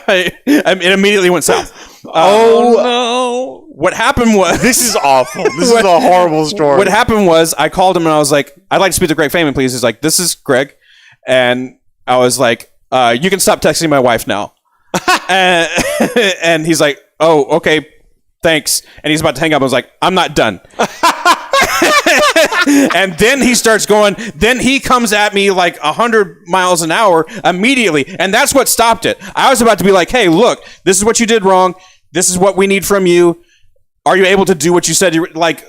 it immediately went south. No! What happened was This is awful. This is a horrible story. What happened was I called him and I was like, I'd like to speak to Greg Feynman, please. He's like, this is Greg, and I was like, you can stop texting my wife now. And he's like, oh, okay, thanks. And he's about to hang up. I was like, I'm not done. And then he starts going. Then he comes at me like 100 miles an hour immediately. And that's what stopped it. I was about to be like, hey, look, this is what you did wrong. This is what we need from you. Are you able to do what you said? Like,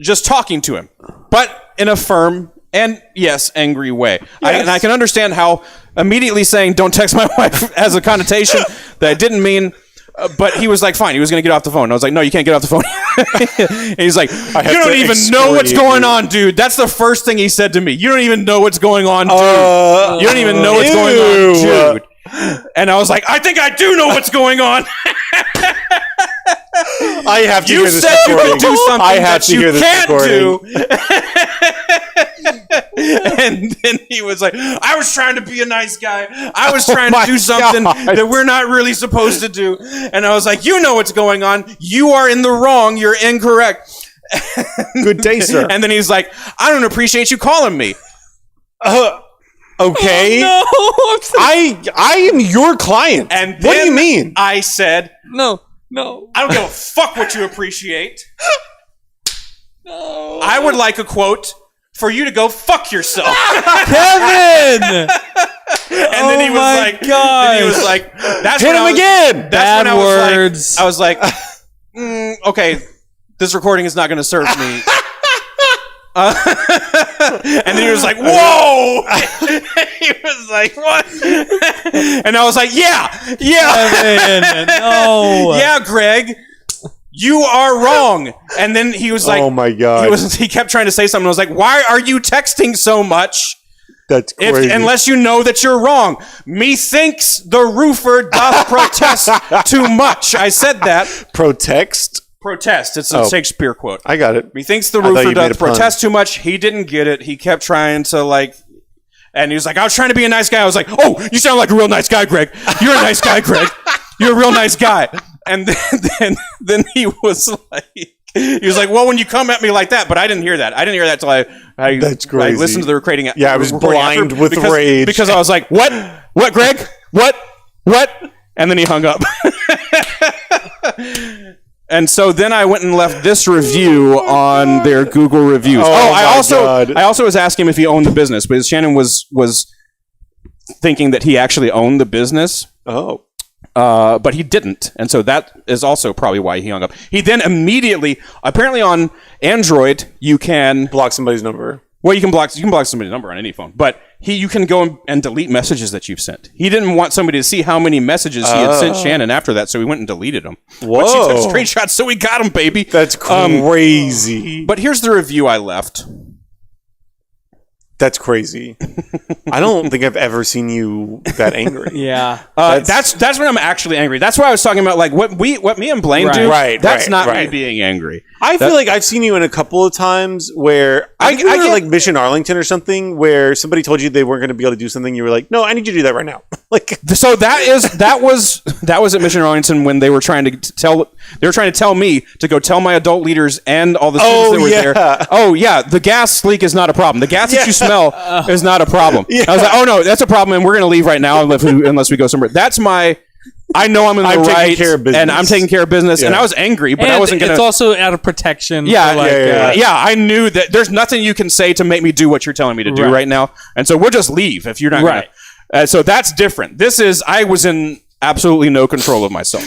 just talking to him, but in a firm and, yes, angry way. Yes. And I can understand how immediately saying, don't text my wife has a connotation that I didn't mean. But he was like, fine. He was going to get off the phone. I was like, no, you can't get off the phone. And he's like, you don't even know what's going on, dude. That's the first thing he said to me. You don't even know what's going on, dude. You don't even know what's going on, dude. And I was like, I think I do know what's going on. I have to you hear this said you recording. could do something I have that to you hear this can't recording. do. And then he was like, I was trying to be a nice guy. I was trying to do something God. that we're not really supposed to do. And I was like, you know what's going on. You are in the wrong. You're incorrect. Good day, sir. And then he's like, I don't appreciate you calling me. Okay. Oh, no! I am your client. And what do you then mean? I said, No. I don't give a fuck what you appreciate. No. I would like a quote for you to go fuck yourself. Kevin! And then he was like, then he was like, that's Hit when him I was, again. That's Bad when words. I was like, okay, this recording is not going to serve me. And then he was like, whoa. He was like, what? And I was like, yeah. Kevin, no. Yeah, Greg, you are wrong. And then he was like, oh my God. He kept trying to say something. I was like, why are you texting so much? That's crazy. Unless you know that you're wrong. Methinks the roofer doth protest too much. I said that. Protest? Protest. It's a Shakespeare quote. I got it. Methinks the I thought roofer you made a doth pun. protest too much. He didn't get it. He kept trying to and he was like, I was trying to be a nice guy. I was like, oh, you sound like a real nice guy, Greg. You're a nice guy, Greg. You're a real nice guy. And then he was like, well, when you come at me like that, but I didn't hear that. I didn't hear that till I That's crazy. I listened to the recording. Yeah, I was blind with rage. Because I was like, what, Greg? What? And then he hung up. And so then I went and left this review on their Google reviews. I also was asking him if he owned the business, because Shannon was thinking that he actually owned the business. Oh. But he didn't, and so that is also probably why he hung up. He then immediately, apparently on Android, you can Block somebody's number. Well, you can block somebody's number on any phone, but you can go and delete messages that you've sent. He didn't want somebody to see how many messages he had sent Shannon after that, so he went and deleted them. Whoa. But she took screenshots, so we got him, baby. That's crazy. But here's the review I left. That's crazy. I don't think I've ever seen you that angry. Yeah. That's when I'm actually angry. That's why I was talking about like what me and Blaine do. Right, That's not me right. being angry. I feel like I've seen you in a couple of times where I get like Mission Arlington or something where somebody told you they weren't going to be able to do something. You were like, no, I need you to do that right now. Like, so that was at Mission Arlington when they were trying to tell me to go tell my adult leaders and all the students that were there. Oh yeah, the gas leak is not a problem. The gas that you smell is not a problem. I was like, oh no, that's a problem, and we're going to leave right now unless we go somewhere. That's my. I know I'm in the right, and I'm taking care of business, and I was angry, but and I wasn't going to. It's also out of protection. Yeah, I knew that there's nothing you can say to make me do what you're telling me to do right now, and so we'll just leave if you're not right. Gonna, so that's different. This is I was in absolutely no control of myself.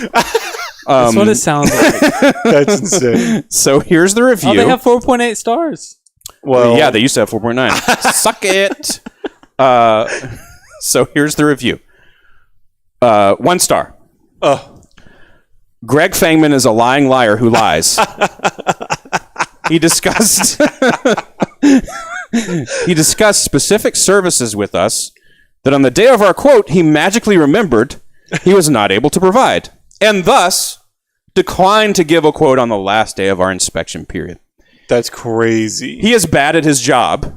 That's what it sounds like. that's insane. So here's the review. Oh, they have 4.8 stars. Well, yeah, they used to have 4.9. Suck it. So here's the review. 1 star. Greg Fangman is a lying liar who lies. He discussed specific services with us that on the day of our quote, he magically remembered he was not able to provide, and thus declined to give a quote on the last day of our inspection period. That's crazy. He is bad at his job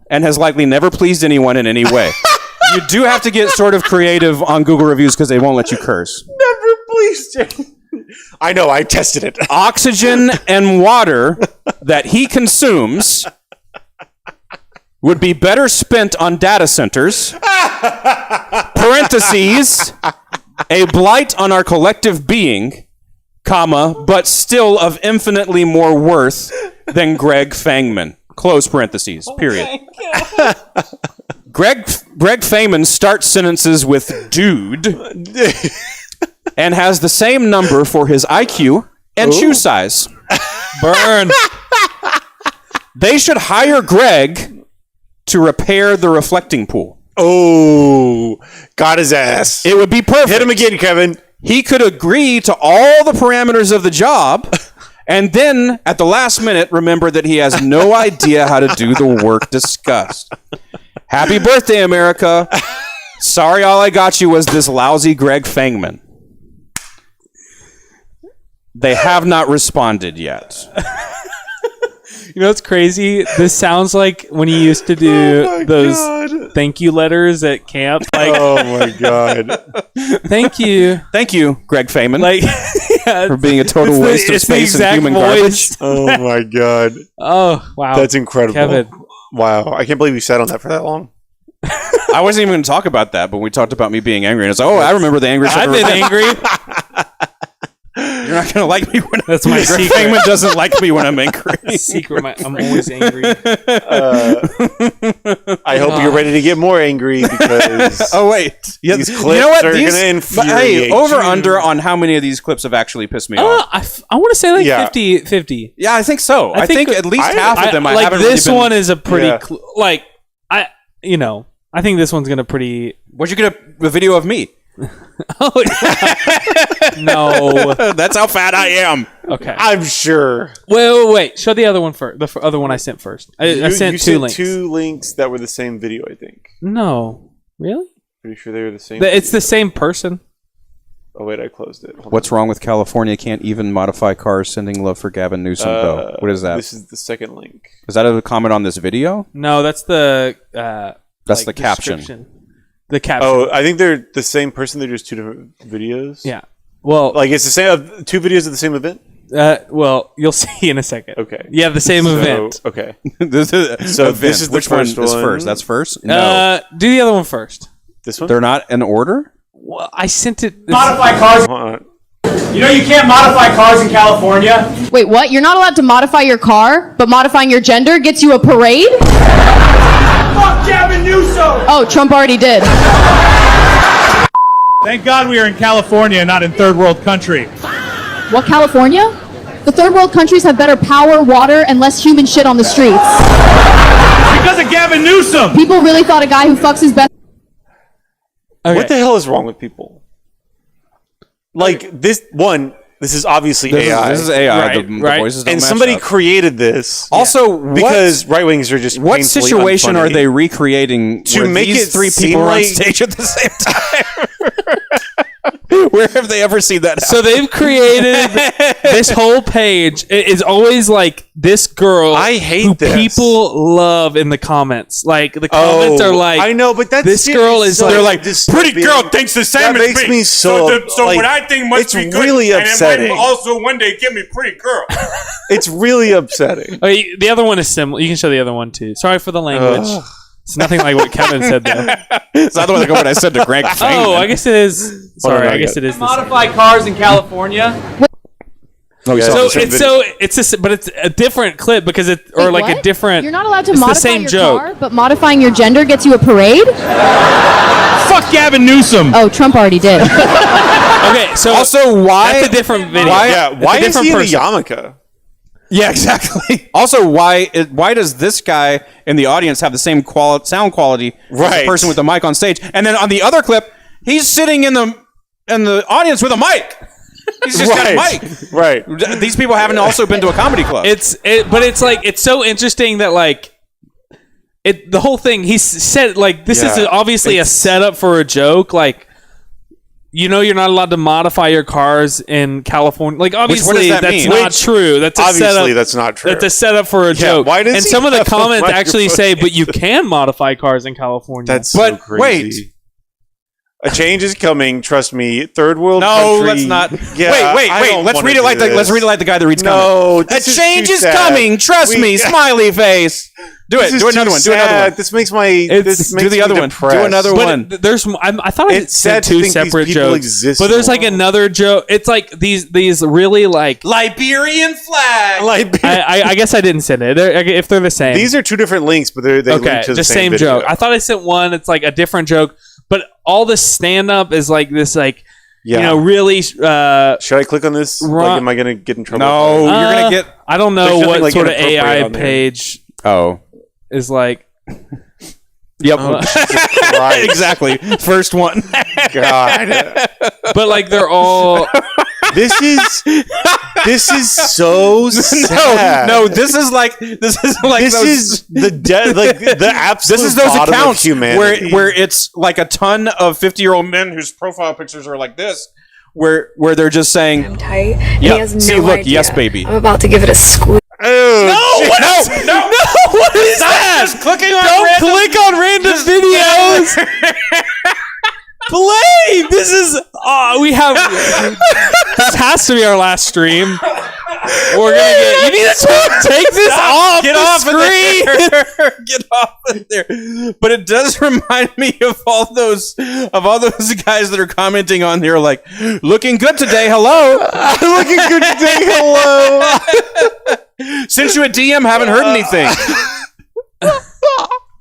and has likely never pleased anyone in any way. You do have to get sort of creative on Google reviews because they won't let you curse. Never pleased you. I know, I tested it. Oxygen and water that he consumes would be better spent on data centers. Parentheses, a blight on our collective being, comma, but still of infinitely more worth than Greg Fangman. Close parentheses, period. Greg Fangman starts sentences with dude and has the same number for his IQ and shoe size. Burn. They should hire Greg to repair the reflecting pool. Oh, got his ass. It would be perfect. Hit him again, Kevin. He could agree to all the parameters of the job and then at the last minute remember that he has no idea how to do the work discussed. Happy birthday, America. Sorry all I got you was this lousy Greg Fangman. They have not responded yet. You know what's crazy? This sounds like when you used to do those thank you letters at camp. Like, oh my god! Thank you, Greg Fangman, like for being a total waste of space and human garbage. Oh my god! Oh wow, that's incredible, Kevin. Wow, I can't believe you sat on that for that long. I wasn't even going to talk about that, but we talked about me being angry, and it's like, oh, I remember the angry. I've been angry. You're not going to like me when that's my Greg secret. Fangman doesn't like me when I'm angry. Secret, I'm always angry. I hope you're ready to get more angry because oh wait, these clips are going to infuriate over under on how many of these clips have actually pissed me off. I want to say like 50. Yeah, I think so. I think at least half of them. I like haven't this really one is a pretty I think this one's gonna pretty. What'd you get a video of me? Oh no, that's how fat I am. Okay, I'm sure. Wait. Show the other one first. The other one I sent first. I sent two links. Two links that were the same video. I think. No, really? Pretty sure they were the same. It's the same person. Oh wait, I closed it. What's wrong with California? Can't even modify cars. Sending love for Gavin Newsom. Though. What is that? This is the second link. Is that a comment on this video? No, that's the. That's the caption. The caption. Oh, I think they're the same person. They're just two different videos. Yeah. Well, like it's the same. Two videos of the same event. Well, you'll see in a second. Okay. Yeah, the same event. Okay. This is the which first one is first. That's first. No. Do the other one first. This one. They're not in order. Well, I sent it. Modify cars. You know you can't modify cars in California? Wait, what? You're not allowed to modify your car, but modifying your gender gets you a parade? Fuck Gavin Newsom! Oh, Trump already did. Thank God we are in California, not in third world country. What, California? The third world countries have better power, water, and less human shit on the streets. Because of Gavin Newsom! People really thought a guy who fucks his best... Okay. What the hell is wrong with people? Like this This is obviously AI. This is AI. Right, the right. voices don't And match somebody up. created this. Also, because right wings are just what painfully situation unfunny. are they recreating To where make these it three seem people are on like- stage at the same time? Where have they ever seen that? So they've created this whole page. It is always like this girl. I hate who this. people love in the comments. Like the comments are like, I know, but that's this girl is so like- They're like, dystopian. pretty girl thinks the same That as makes me. me so like, what I think must it's be good, really and upsetting. it might also one day give me pretty girl. It's really upsetting. Oh, the other one is similar. You can show the other one too. Sorry for the language. Ugh. It's nothing like what Kevin said though. It's not the way what I said to Greg. Oh, I guess it is. Sorry, I guess it is. Modify cars in California. No, So but it's a different clip because it or Wait, like what? a different. You're not allowed to it's the modify same your joke. car, but modifying your gender gets you a parade? Fuck Gavin Newsom. Oh, Trump already did. Okay, so also, why? that's a different video. Why It's a is he in a different yarmulke? Yeah, exactly. Also, why does this guy in the audience have the same sound quality as the Right. person with the mic on stage? And then on the other clip, he's sitting in the audience with a mic. He's just got a mic. Right. These people haven't also been to a comedy club. But it's like it's so interesting that like the whole thing he said like this is Yeah, obviously a it's- setup for a joke. Like you're not allowed to modify your cars in California. Like obviously that that's mean? not true. That's a Obviously, setup. that's not true. That's a setup for a joke. why does and he some of the have a comments actually say, microphone? but you can modify cars in California. That's so But crazy. A change is coming. Trust me. Third world no, country. let's not. Yeah, wait. I don't Let's wanna read it like do let's this. read it like the guy that reads No, comments. this A is change too is sad. coming. Trust me. Smiley face. Do This it. is Do another too one. Do another sad. one. This makes my. It's- This do makes the me other one. Do depressed. another but one. there's I thought I It's said sad to two think these separate people jokes. exist But there's like more. another joke. It's like these really like Liberian flag. Like, I guess I didn't send it. If they're the same. these are two different links, but they okay, link to the just same video. joke. I thought I sent one. It's like a different joke, but all the stand up is like this, like Yeah. really. Should I click on this? Ron- Like, am I gonna get in trouble? No, with that? you're gonna get. I don't know There's nothing, what like, sort of inappropriate AI on there. page Oh. is like. Yep. Christ. Exactly. First one. God, But like they're all. this is so sad. No. This is like This those, is the absolute. This is those bottom of accounts humanity. where it's like a ton of 50-year-old men whose profile pictures are like this, where they're just saying, tight. And Yeah. he has no See, look, idea. yes, baby. I'm about to give it a squeeze. Oh, no, what is that? Just clicking on Don't click on random videos. Play. This is. We have. This has to be our last stream. We're gonna get. You need to take this off. Get the off screen. of there. Get off of there. But it does remind me of all those guys that are commenting on there, like, looking good today. Hello. looking good today. Hello. Sent you a DM. Haven't heard anything.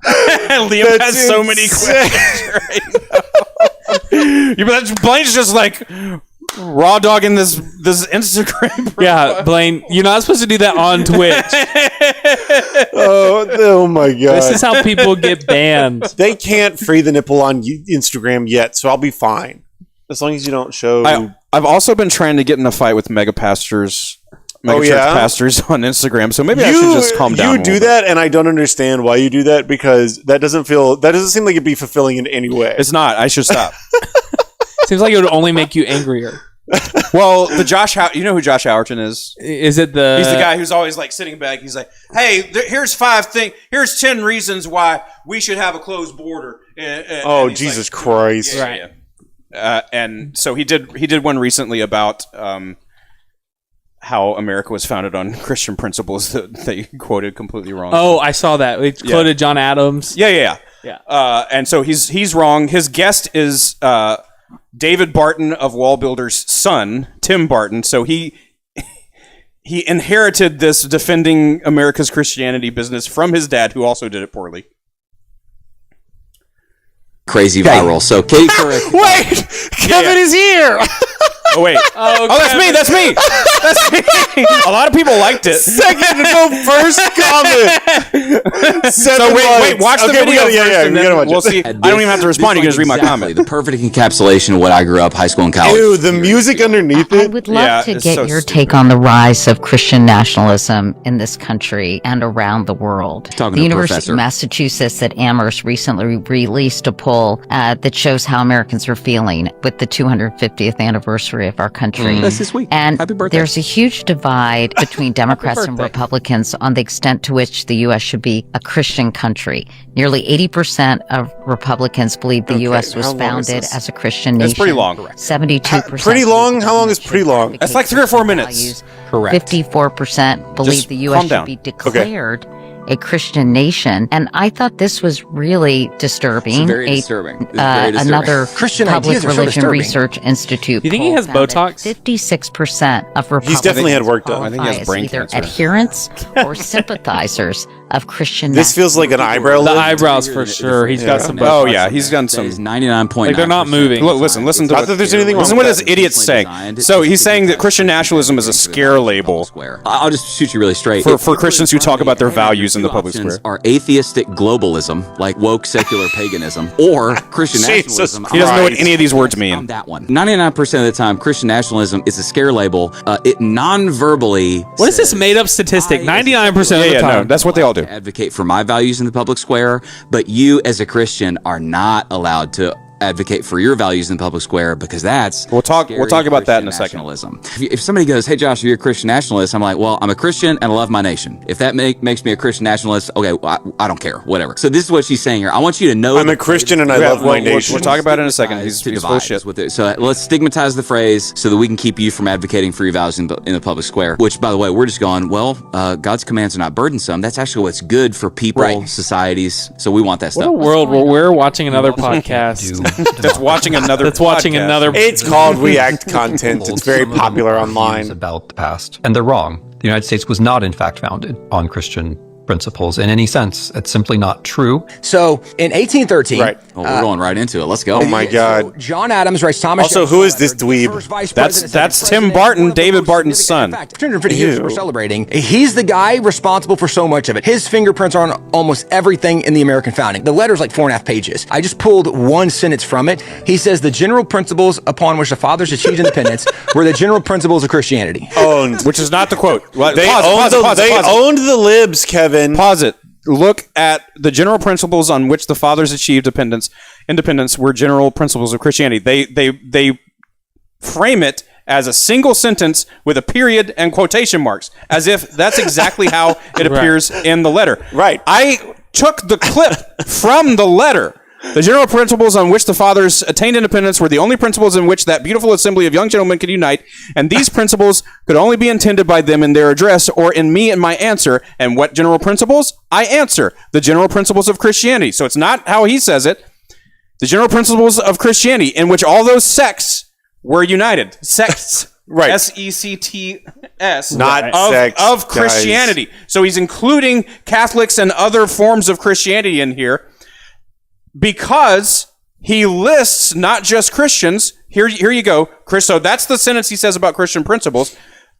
Liam That's has so many insane. questions right now. Blaine's just like raw dogging this Instagram profile. Yeah, Blaine, you're not supposed to do that on Twitch. Oh my god. This is how people get banned. They can't free the nipple on Instagram yet, so I'll be fine as long as you don't show. I've also been trying to get in a fight with mega pastors. Church pastors on Instagram, so maybe I should just calm down. You do that, and I don't understand why you do that because that doesn't seem like it'd be fulfilling in any way. It's not. I should stop. Seems like it would only make you angrier. Well, you know who Josh Howerton is? Is it the? He's the guy who's always like sitting back. He's like, "Hey, here's 10 reasons why we should have a closed border." Oh, he's Jesus like, Christ! Right. And so he did one recently about how America was founded on Christian principles that they quoted completely wrong. Oh, I saw that. We quoted John Adams. Yeah. Yeah. And so he's wrong. His guest is David Barton of Wall Builder's son, Tim Barton. So he inherited this defending America's Christianity business from his dad, who also did it poorly. Crazy viral. So Kate Wait, Kevin is here. Oh wait. Oh, that's me. That's me. That's me. A lot of people liked it. Second, no first comment. So wait. Watch the video first, and then we'll see. I don't even have to respond. You can just read my comment. The perfect encapsulation of what I grew up, high school and college. Ew, the music underneath I it. would love to it's get so your stupid. take on the rise of Christian nationalism in this country and around the world. Talking The to University Professor. of Massachusetts at Amherst recently released a poll that shows how Americans are feeling with the 250th anniversary of our country. That's this week. And Happy birthday. there's a huge divide between Democrats and Republicans on the extent to which the U.S. should be a Christian country. Nearly 80% of Republicans believe the U.S. was how long is founded this? as a Christian nation. It's pretty long. 72%. Pretty long? How long is pretty long? That's like 3 or 4 minutes. Correct. 54% believe Just the calm U.S. down. should be declared a Christian nation. And I thought this was really disturbing. It's very disturbing. It's very disturbing. Another Christian Public ideas are so Religion disturbing. Research Institute. You think he poll has found that Botox? 56% of Republicans definitely had work done. I think he has qualify as brain either cancer. adherents or sympathizers of Christian This feels like an eyebrow The lift. eyebrows for sure. He's got some. Oh Botox yeah, in he's there. done That some. is 99.9%. Like, they're not moving. Look, listen to Not that there's anything wrong listen what with this that. idiot's saying. So he's saying that Christian nationalism is a scare label I'll just shoot you really straight. for Christians who talk about their values in the public square. Are atheistic globalism, like woke secular paganism, or Christian Jesus nationalism. He doesn't know what Christ. any of these words I'm mean. that one. 99% of the time, Christian nationalism is a scare label. It non-verbally. What is this says, made up statistic? I, as a 99% of the Yeah, no, time. that's what they all do. advocate for my values in the public square, but you as a Christian are not allowed to advocate for your values in the public square because that's We'll talk scary about that in a Christian second. nationalism. If somebody goes, "Hey Josh, you're a Christian nationalist," I'm like, "Well, I'm a Christian and I love my nation. If that makes me a Christian nationalist, okay, well, I don't care, whatever." So this is what she's saying here. I want you to know I'm a Christian and I love my nation. We'll talk about it in a second. He's to full divide of shit. us with it. So let's stigmatize the phrase so that we can keep you from advocating for your values in the public square. Which, by the way, we're just going, well, God's commands are not burdensome. That's actually what's good for people, Right. societies. So we want that What stuff. a world where we're watching another podcast. That's watching another. That's watching podcast. another. It's called React content. It's very popular online. About the past, and they're wrong. The United States was not, in fact, founded on Christian principles in any sense. It's simply not true. So in 1813, Right. Well, we're going right into it. Let's go. Oh my God. John Adams writes Thomas. Also, Jefferson who is this letter, the dweeb? first vice That's president, second Tim president, Barton, one of the David most Barton's significant- son. In fact, 250 years Ew. we're celebrating. He's the guy responsible for so much of it. His fingerprints are on almost everything in the American founding. The letter's like 4.5 pages. I just pulled one sentence from it. He says the general principles upon which the fathers achieved independence were the general principles of Christianity. Owned. Which is not the quote. They Pause it. owned the libs, Kevin. Pause it. Look at the general principles on which the fathers achieved independence were general principles of Christianity. They frame it as a single sentence with a period and quotation marks, as if that's exactly how it appears in the letter. Right. I took the clip from the letter. The general principles on which the fathers attained independence were the only principles in which that beautiful assembly of young gentlemen could unite, and these principles could only be intended by them in their address or in me in my answer. And what general principles? I answer the general principles of Christianity. So it's not how he says it. The general principles of Christianity, in which all those sects were united. Sects. Right. S-E-C-T-S. Not of, sects, of guys. Christianity. So he's including Catholics and other forms of Christianity in here, because he lists not just Christians. Here you go, Chris. So that's the sentence he says about Christian principles,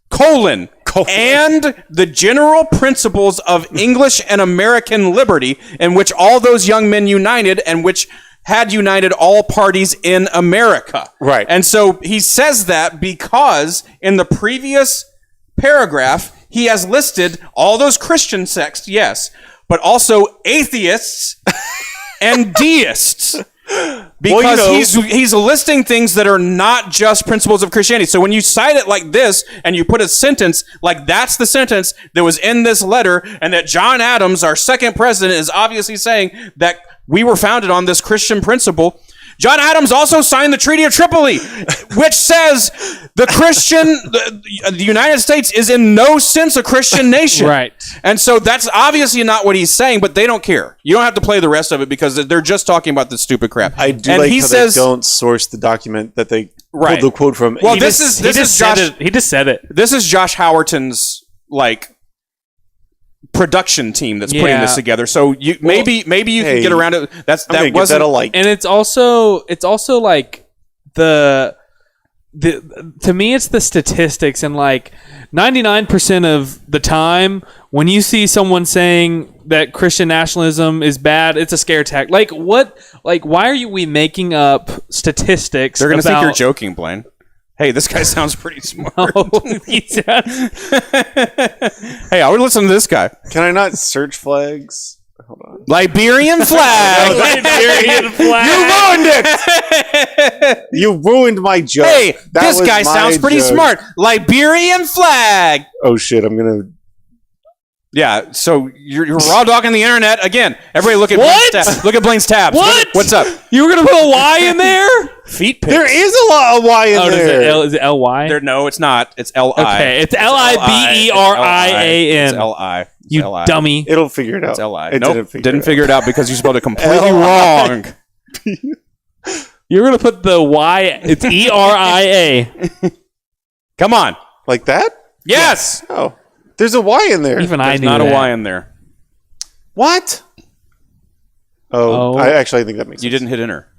colon, and the general principles of English and American liberty, in which all those young men united, and which had united all parties in America. Right. And so he says that because in the previous paragraph, he has listed all those Christian sects, yes, but also atheists and deists. Because he's listing things that are not just principles of Christianity. So when you cite it like this and you put a sentence like that's the sentence that was in this letter, and that John Adams, our second president, is obviously saying that we were founded on this Christian principle. John Adams also signed the Treaty of Tripoli, which says the United States is in no sense a Christian nation. Right. And so that's obviously not what he's saying, but they don't care. You don't have to play the rest of it because they're just talking about this stupid crap. I do and like he how says, they don't source the document that they Right. pulled the quote from. Well, He this just is Josh. said it. He just said it. This is Josh Howerton's production team that's putting this together. So you maybe you can get around it. I'm gonna give that a like. And it's also like the to me, it's the statistics, and like 99% of the time, when you see someone saying that Christian nationalism is bad, it's a scare tactic. Like what? Like why are we making up statistics? They're going to think you're joking, Blaine. Hey, this guy sounds pretty smart. No, hey, I would listen to this guy. Can I not search flags? Hold on. Liberian flag. Liberian flag. You ruined it. You ruined my joke. Hey, That this was guy my sounds pretty joke. smart. Liberian flag. Oh shit! I'm gonna. Yeah, so you're raw dogging the internet again. Everybody, look at What? Blaine's tabs. Look at Blaine's tabs. What? What's up? You were gonna put a Y in there? Feet pics. There is a lot of Y in there. Is it L-Y? No, it's not. It's L-I. Okay, it's Liberian. It's L-I. You L-I. dummy. It'll figure it out. It's L-I. It Nope, didn't figure it out because you spelled it completely L-I. wrong. You're gonna put the Y. It's E-R-I-A. Come on. Like that? Yes. Oh, there's a Y in there. Even I There's knew not that. a Y in there. What? Oh, I actually think that makes You sense. didn't hit enter.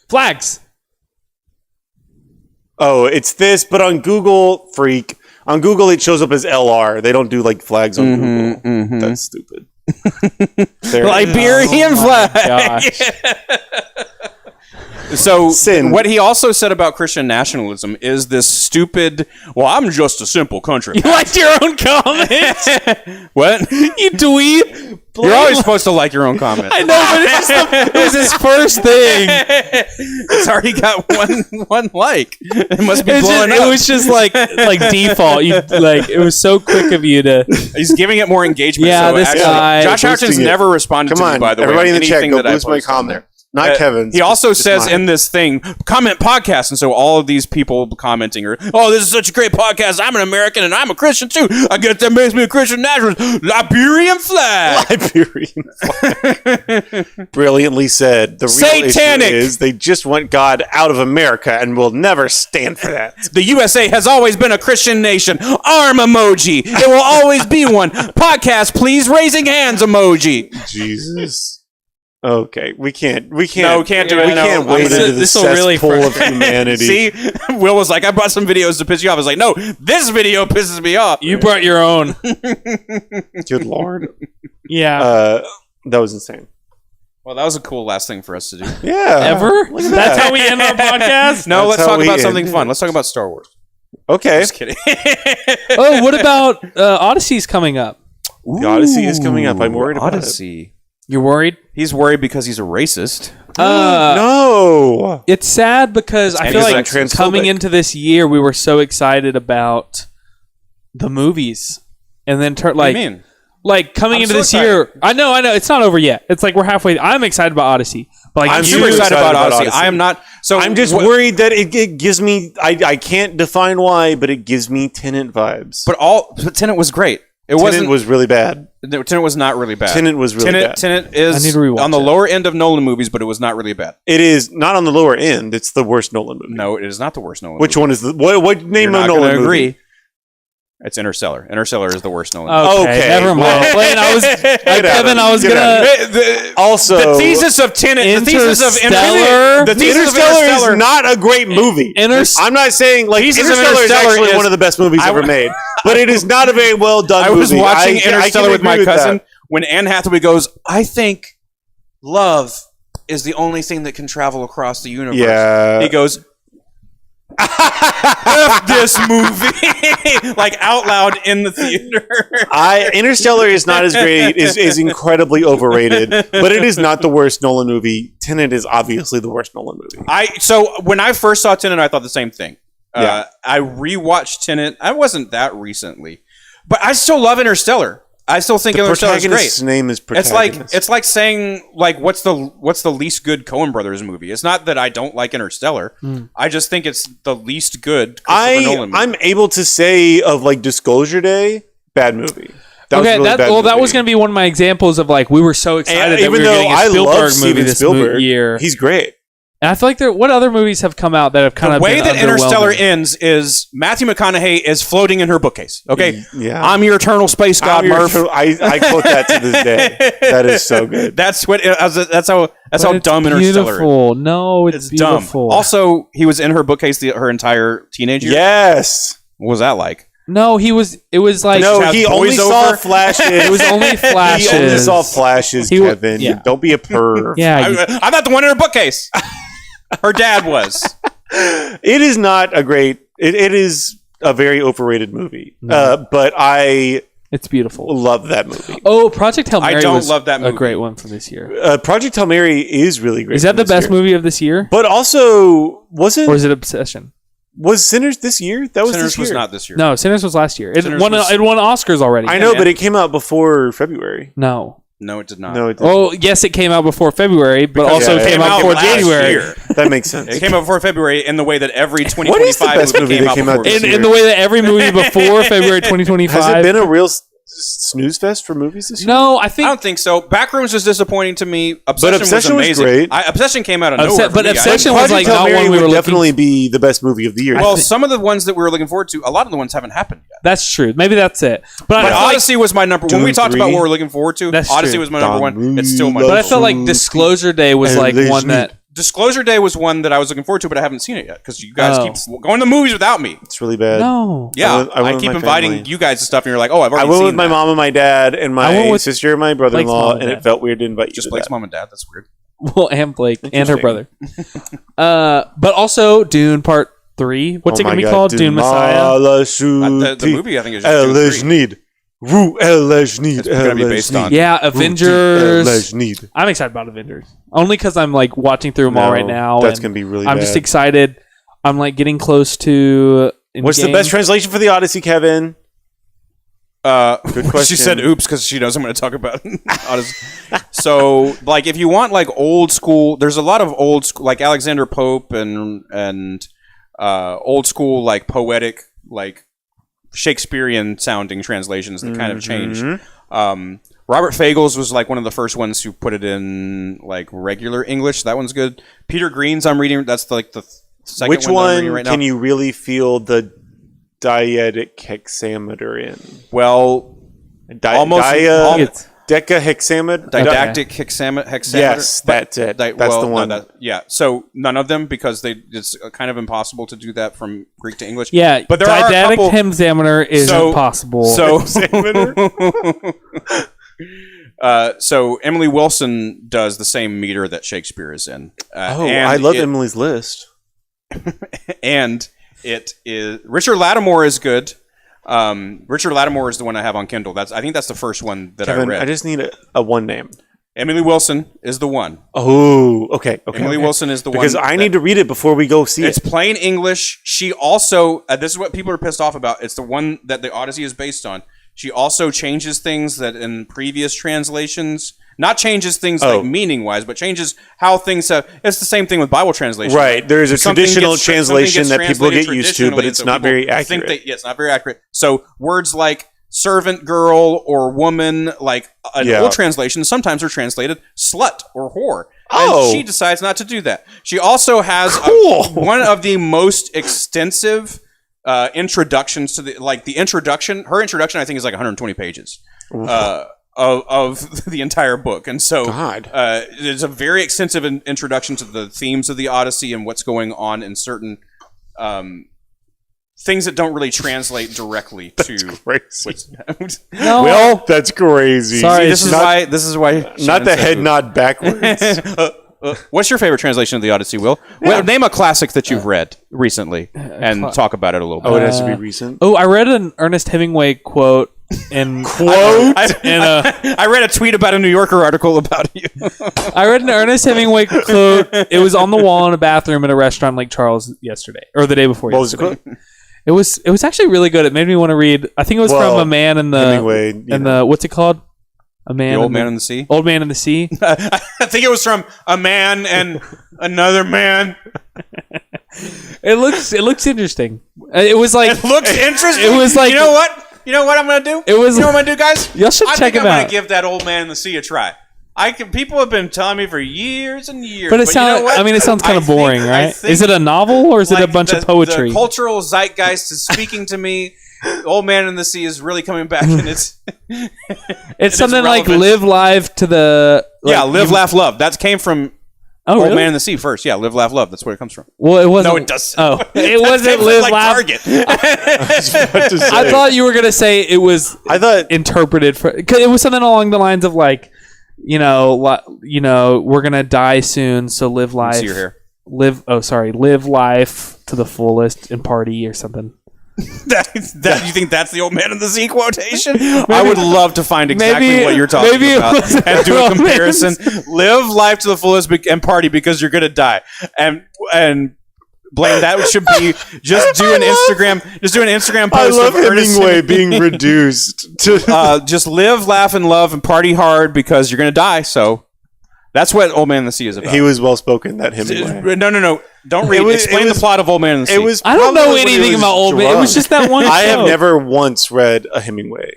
Flags. Oh, it's this, but on Google, freak. On Google, it shows up as LR. They don't do like flags on Google. That's stupid. Liberian flag. Gosh. So Sin. what he also said about Christian nationalism is this stupid, well, I'm just a simple country. You liked your own comment? What? You dweeb. You're always supposed to like your own comment. I know, but it was his first thing. It's already got one like. It must be It blowing up. was just like default. You like it was so quick of you to. He's giving it more engagement. Yeah, so this actually, guy- Josh Harton's Boosting it. never responded Come to me, on, by the way. everybody on in the chat, anything go that I boost my post on comment. there. Not Kevin's. He also just says mine. in this thing, comment podcast. And so all of these people commenting are, oh, this is such a great podcast. I'm an American and I'm a Christian too. I guess that makes me a Christian nationalist. Liberian flag. Liberian flag. Brilliantly said. The real Satanic. issue is they just want God out of America and will never stand for that. The USA has always been a Christian nation. Arm emoji. It will always be one. Podcast, please. Raising hands emoji. Jesus. Okay, we can't. No, we can't do it. We No, can't wade into the This'll really cesspool of humanity. See, Will was like, I brought some videos to piss you off. I was like, no, this video pisses me off. You brought your own. Good Lord. Yeah. That was insane. Well, that was a cool last thing for us to do. Yeah. Ever? Look at That's that. how we end our podcast. No, That's let's how talk we about end. something fun. Let's talk about Star Wars. Okay. Just kidding. Oh, what about Odyssey's coming up? The Odyssey is coming up. I'm worried about Odyssey. You're worried? He's worried because he's a racist. No. It's sad because I And feel he's, like transphobic. coming into this year, we were so excited about the movies, and then What do you mean? like coming I'm into so this excited. year. I know, it's not over yet. It's like we're halfway. I'm excited about Odyssey, but like I'm I'm super you- excited about Odyssey. Odyssey. I am not. So I'm just worried that it gives me. I can't define why, but it gives me Tenet vibes. But Tenet was great. It Tenet was really bad. Tenet was not really bad. Tenet was really bad. Tenet I is need to rewatch on the it. lower end of Nolan movies, but it was not really bad. It is not on the lower end. It's the worst Nolan movie. No, it is not the worst Nolan. Which movie. one is the what name You're of not Nolan gonna movie? agree. It's Interstellar. Interstellar is the worst Nolan. movie. okay, Okay, never mind. well- Blaine, Kevin, I was Get out gonna. of here. Also, The thesis of Tenet, the thesis of Interstellar- the thesis of Interstellar is not a great movie. Interstellar- I'm not saying like Thesis of Interstellar is Interstellar actually is- one of the best movies ever made, but it is not a very well done I movie. was watching I can Interstellar with my agree cousin that. when Anne Hathaway goes, I think love is the only thing that can travel across the universe. Yeah. He goes, F this movie. Like out loud in the theater. Interstellar is not as great. is incredibly overrated, but it is not the worst Nolan movie. Tenet is obviously the worst Nolan movie. So when I first saw Tenet, I thought the same thing. Yeah. I rewatched Tenet. I wasn't that recently, but I still love Interstellar. I still think The Interstellar is great. protagonist's name is protagonist. It's like saying like what's the least good Coen Brothers movie? It's not that I don't like Interstellar. I just think it's the least good Christopher Nolan movie. I'm able to say of like Disclosure Day, bad movie. That was a really bad that movie. was going to be one of my examples of like we were so excited And that we even were though getting a I Spielberg love movie Steven this Spielberg, year. he's great. And I feel like what other movies have come out that have kind of The way been that Interstellar underwhelming? ends is Matthew McConaughey is floating in her bookcase. Okay, Yeah. I'm your eternal space god, Murph. I quote that to this day. That is so good. That's how But dumb it's Interstellar is. beautiful. No, it's beautiful. Dumb. Also, he was in her bookcase her entire teenage years. Yes. What was that like? No, it was like No, has he only saw voiceover? flashes. it was only flashes. He only saw flashes, He wa- Kevin. yeah. Don't be a perv. Yeah, you- I'm not the one in her bookcase. Her dad was. It is not a great. It is a very overrated movie. But I it's beautiful. love that movie. Oh, Project Hail Mary I don't was love that a movie. great one from this year. Project Hail Mary is really great. Is that from the this best year. movie of this year? But also, Or is was it Obsession? Sinners this year? That was Sinners this year. was not this year. No, Sinners was last year. It Sinners won was- it won Oscars already. I know, man. but it came out before February. No. No, it did not. No, it didn't. Oh, yes, it came out before February, but also yeah, it came came out out before last January. year. That makes sense. It came out before February in the way that every 2025 What is the best movie that came out before this In, year? in the way that every movie before February 2025. Has it been a real snooze fest for movies this year? No, I I think don't think so. Backrooms was disappointing to me. Obsession, Obsession was was amazing. great. Obsession came out of Obse- nowhere. for but me. Obsession I- was like Project Hail not Mary one we were would looking. definitely be the best movie of the year. well, some of the ones that we were looking forward to, a lot of the ones haven't happened yet. That's true. Maybe that's it. But But I feel like, Odyssey was my number. When Dune we talked about 3. what we're looking forward to, That's Odyssey true. was my number one. It's still my. but I number felt one. like Disclosure Day was like one that. Disclosure Day was one that I was looking forward to, but I haven't seen it yet because you guys keep going to the movies without me. It's really bad. No. Yeah, I went with keep my inviting family. you guys to stuff, and you're like, "Oh, I've I already went seen with my that. mom and my dad and I went my with sister and my brother-in-law, Blake's mom and and dad. it felt weird to invite you Just to Blake's that. mom and dad. That's weird. Well, and Blake and her brother. Interesting. But also Dune Part 3. What's it Oh going to my be God, called? Dune Messiah? The movie, I think, is just Dune 3. Need. Ru Elej It's gonna be based on. Yeah, Avengers. Need. I'm excited about Avengers. Only because I'm like watching through them all right now. That's and going to be really I'm bad. just excited. I'm like getting close to. What's the Endgame. best translation for the Odyssey, Kevin? Good question. She said "oops" because she knows I'm going to talk about Odyssey. So, like, if you want like old school, there's a lot of old school, like Alexander Pope and old school, like poetic, like Shakespearean sounding translations that kind of change. Robert Fagles was like one of the first ones who put it in like regular English. That one's good. Peter Green's I'm reading. That's the second Which one that I'm reading one right now. can you really feel the dietic hexameter in? Well, almost decahexameter? didactic hexameter. Yes, that's it. That's the one. Yeah. So none of them because it's kind of impossible to do that from Greek to English. Yeah, but there are a didactic couple. hexameter is impossible. So Emily Wilson does the same meter that Shakespeare is in. I love Emily's List. And it is Richard Lattimore is good. Richard Lattimore is the one I have on Kindle. I think that's the first one that Kevin, I read. I just need a one name. Emily Wilson is the one. Oh, okay. Emily Wilson is the one. Because I need to read it before we go see It's it. plain English. She also, this is what people are pissed off about. It's the one that the Odyssey is based on. She also changes things that in previous translations, not changes things like meaning-wise, but changes how things have. It's the same thing with Bible translation. Right. There is a Something traditional gets- translation something gets that people get translated used to, but traditionally, it's so not people very think accurate. it's not very accurate. So words like servant girl or woman, like an old translation, sometimes are translated slut or whore. And she decides not to do that. She also has one of the most extensive introductions to the introduction. Her introduction, I think, is like 120 pages of the entire book, and so it's a very extensive introduction to the themes of the Odyssey and what's going on in certain things that don't really translate directly to. Crazy. No. Well, that's crazy. Sorry, this is why. Not Shannon the said head oops. nod backwards. What's your favorite translation of the Odyssey, Will? Well, name a classic that you've read recently and talk about it a little bit. Oh, it has to be recent. Oh, I read an Ernest Hemingway quote in I read a tweet about a New Yorker article about you. I read an Ernest Hemingway quote. It was on the wall in a bathroom at a restaurant in Lake Charles yesterday or the day before. What was the yesterday. quote? It was actually really good. It made me want to read. I think it was from a man in the Hemingway, the what's it called? A man. The Old Man in the Sea. Old Man in the Sea. I think it was from a man and another man. It looks interesting. It was like It looks interesting. It was like you know what I'm gonna do. It was. You know what I'm gonna do, guys? Y'all should I check think him I'm out. gonna give that Old Man in the Sea a try. People have been telling me for years and years. But it sounds. I mean, it sounds kind of boring, right? Is it a novel or is it a bunch of poetry? The cultural zeitgeist is speaking to me. Old Man in the Sea is really coming back, and it's something like Live Live to the Live Laugh Love. That came from Old Man in the Sea first. Yeah, Live Laugh Love. That's where it comes from. Well, it wasn't. No, it does. Oh, it wasn't Live Laugh. Target. I thought you were gonna say it was. I thought interpreted for because it was something along the lines of like, we're gonna die soon, so live life. See your hair. Live life to the fullest and party or something. that you think that's the Old Man in the Sea quotation? I would love to find exactly what you're talking about and do a comparison. Live life to the fullest and party because you're gonna die. And Blaine, that should be just do an Instagram post. I love of Hemingway being reduced to just live, laugh, and love and party hard because you're gonna die. So that's what Old Man in the Sea is about. He was well spoken, that Hemingway. No. Don't read. Explain the plot of Old Man in the Sea. I don't know anything about Old Man. It was just that one show. I have never once read a Hemingway.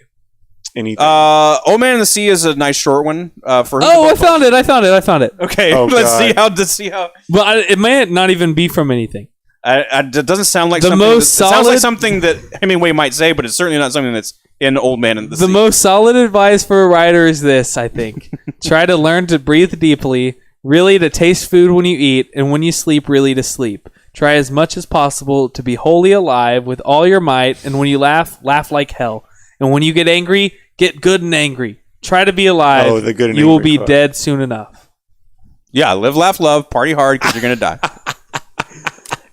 Anything. Old Man in the Sea is a nice short one. For I found it. Okay, let's see how. Well, it may not even be from anything. It doesn't sound like the something. Most it sounds like something that Hemingway might say, but it's certainly not something that's in Old Man in the Sea. The most solid advice for a writer is this, I think. Try to learn to breathe deeply, really to taste food when you eat, and when you sleep, really to sleep. Try as much as possible to be wholly alive with all your might, and when you laugh, laugh like hell. And when you get angry, get good and angry. Try to be alive. Oh, the good and you will angry be dead soon enough. Yeah, live, laugh, love, party hard because you're going to die.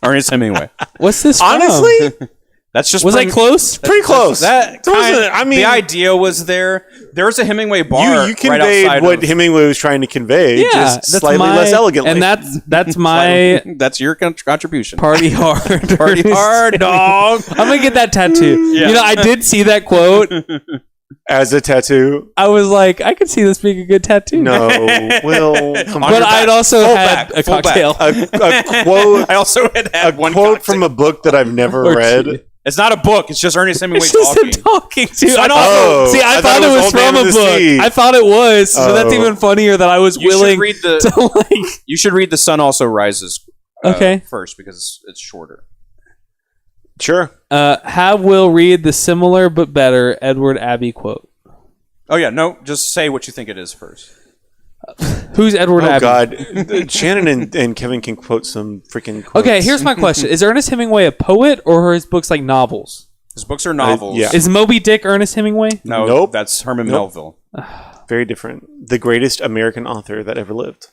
Ernest Hemingway. What's this from? Honestly? That's just was I close? Pretty close. I mean, the idea was there. There was a Hemingway bar. You conveyed right what Hemingway was trying to convey, just slightly less elegantly. And that's my that's your contribution. Party hard, party hard, dog. I'm gonna get that tattoo. Yeah. I did see that quote as a tattoo. I was like, I could see this being a good tattoo. No, Will, come on. But I'd also had a cocktail. A quote. I also had one quote cocktail. from a book that I've never read. It's not a book. It's just Ernest Hemingway It's just talking. him talking to. I thought it was Old from Man a of the book. Sea. I thought it was. So that's even funnier that I was willing to like. You should read The Sun Also Rises. First because it's shorter. Sure. Have Will read the similar but better Edward Abbey quote. Oh yeah, no. Just say what you think it is first. Who's Edward Abbey? Oh God, Shannon and Kevin can quote some freaking quotes. Okay, here's my question: is Ernest Hemingway a poet, or are his books like novels? His books are novels. Yeah. Is Moby Dick Ernest Hemingway? No, Nope. That's Herman Melville. Very different. The greatest American author that ever lived.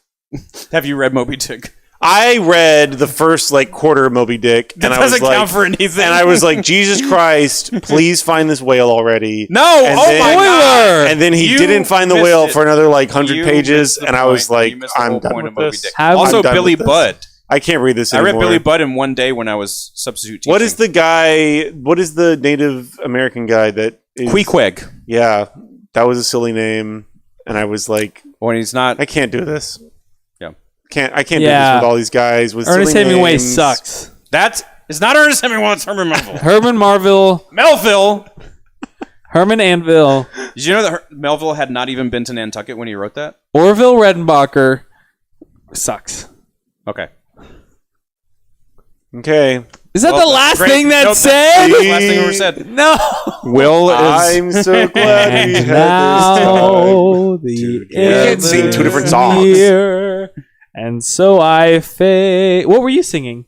Have you read Moby Dick? I read the first quarter of Moby Dick, and I was doesn't count for anything. And I was like, Jesus Christ, please find this whale already. No, and my God. And then he didn't find the whale for another 100 pages, and I was like, I'm done with this. Also, Billy Budd. I can't read this anymore. I read Billy Budd in one day when I was substitute teaching. What is the Native American guy that is... Queequeg. Yeah, that was a silly name, and I was like, when he's not... I can't do this. I can't do Yeah. this with all these guys with Ernest silly Hemingway names. sucks. It's not Ernest Hemingway, it's Herman Melville. Herman Melville. Herman Anvil. Did you know that Melville had not even been to Nantucket when he wrote that? Orville Redenbacher sucks. Okay. Okay. Is that the last thing that said? That's the last thing ever said. No. Will is... I'm so glad we had now this time. the We can't sing two different songs. here, and so I fade. What were you singing?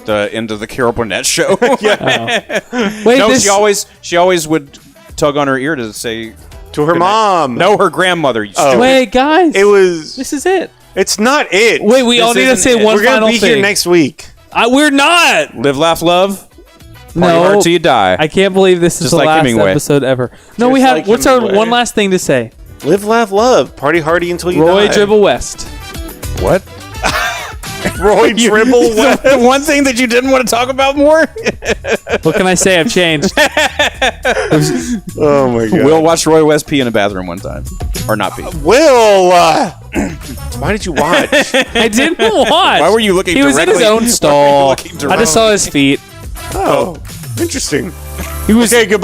The end of the Carol Burnett show. Yeah. Oh. Wait, no, she always would tug on her ear to say to her mom. No, her grandmother. Wait, guys. This is it. It's not it. Wait, we all need to say one We're gonna final be thing. here next week. We're not. Live, laugh, love. Party No, hard till you die. I can't believe this is Just the like last Hemingway. episode ever. No, Just we have. like What's our Hemingway. one last thing to say? Live, laugh, love. Party hardy until you Roy die. Dribble West. What? Roy Dribble West. The one thing that you didn't want to talk about more? What can I say? I've changed. Oh my god. Will watched Roy West pee in a bathroom one time, or not pee. Will, why did you watch? I didn't watch. Why were you looking? He was in his directly- own why were you stall. looking I just saw his feet. Oh, interesting. He was. Okay, goodbye.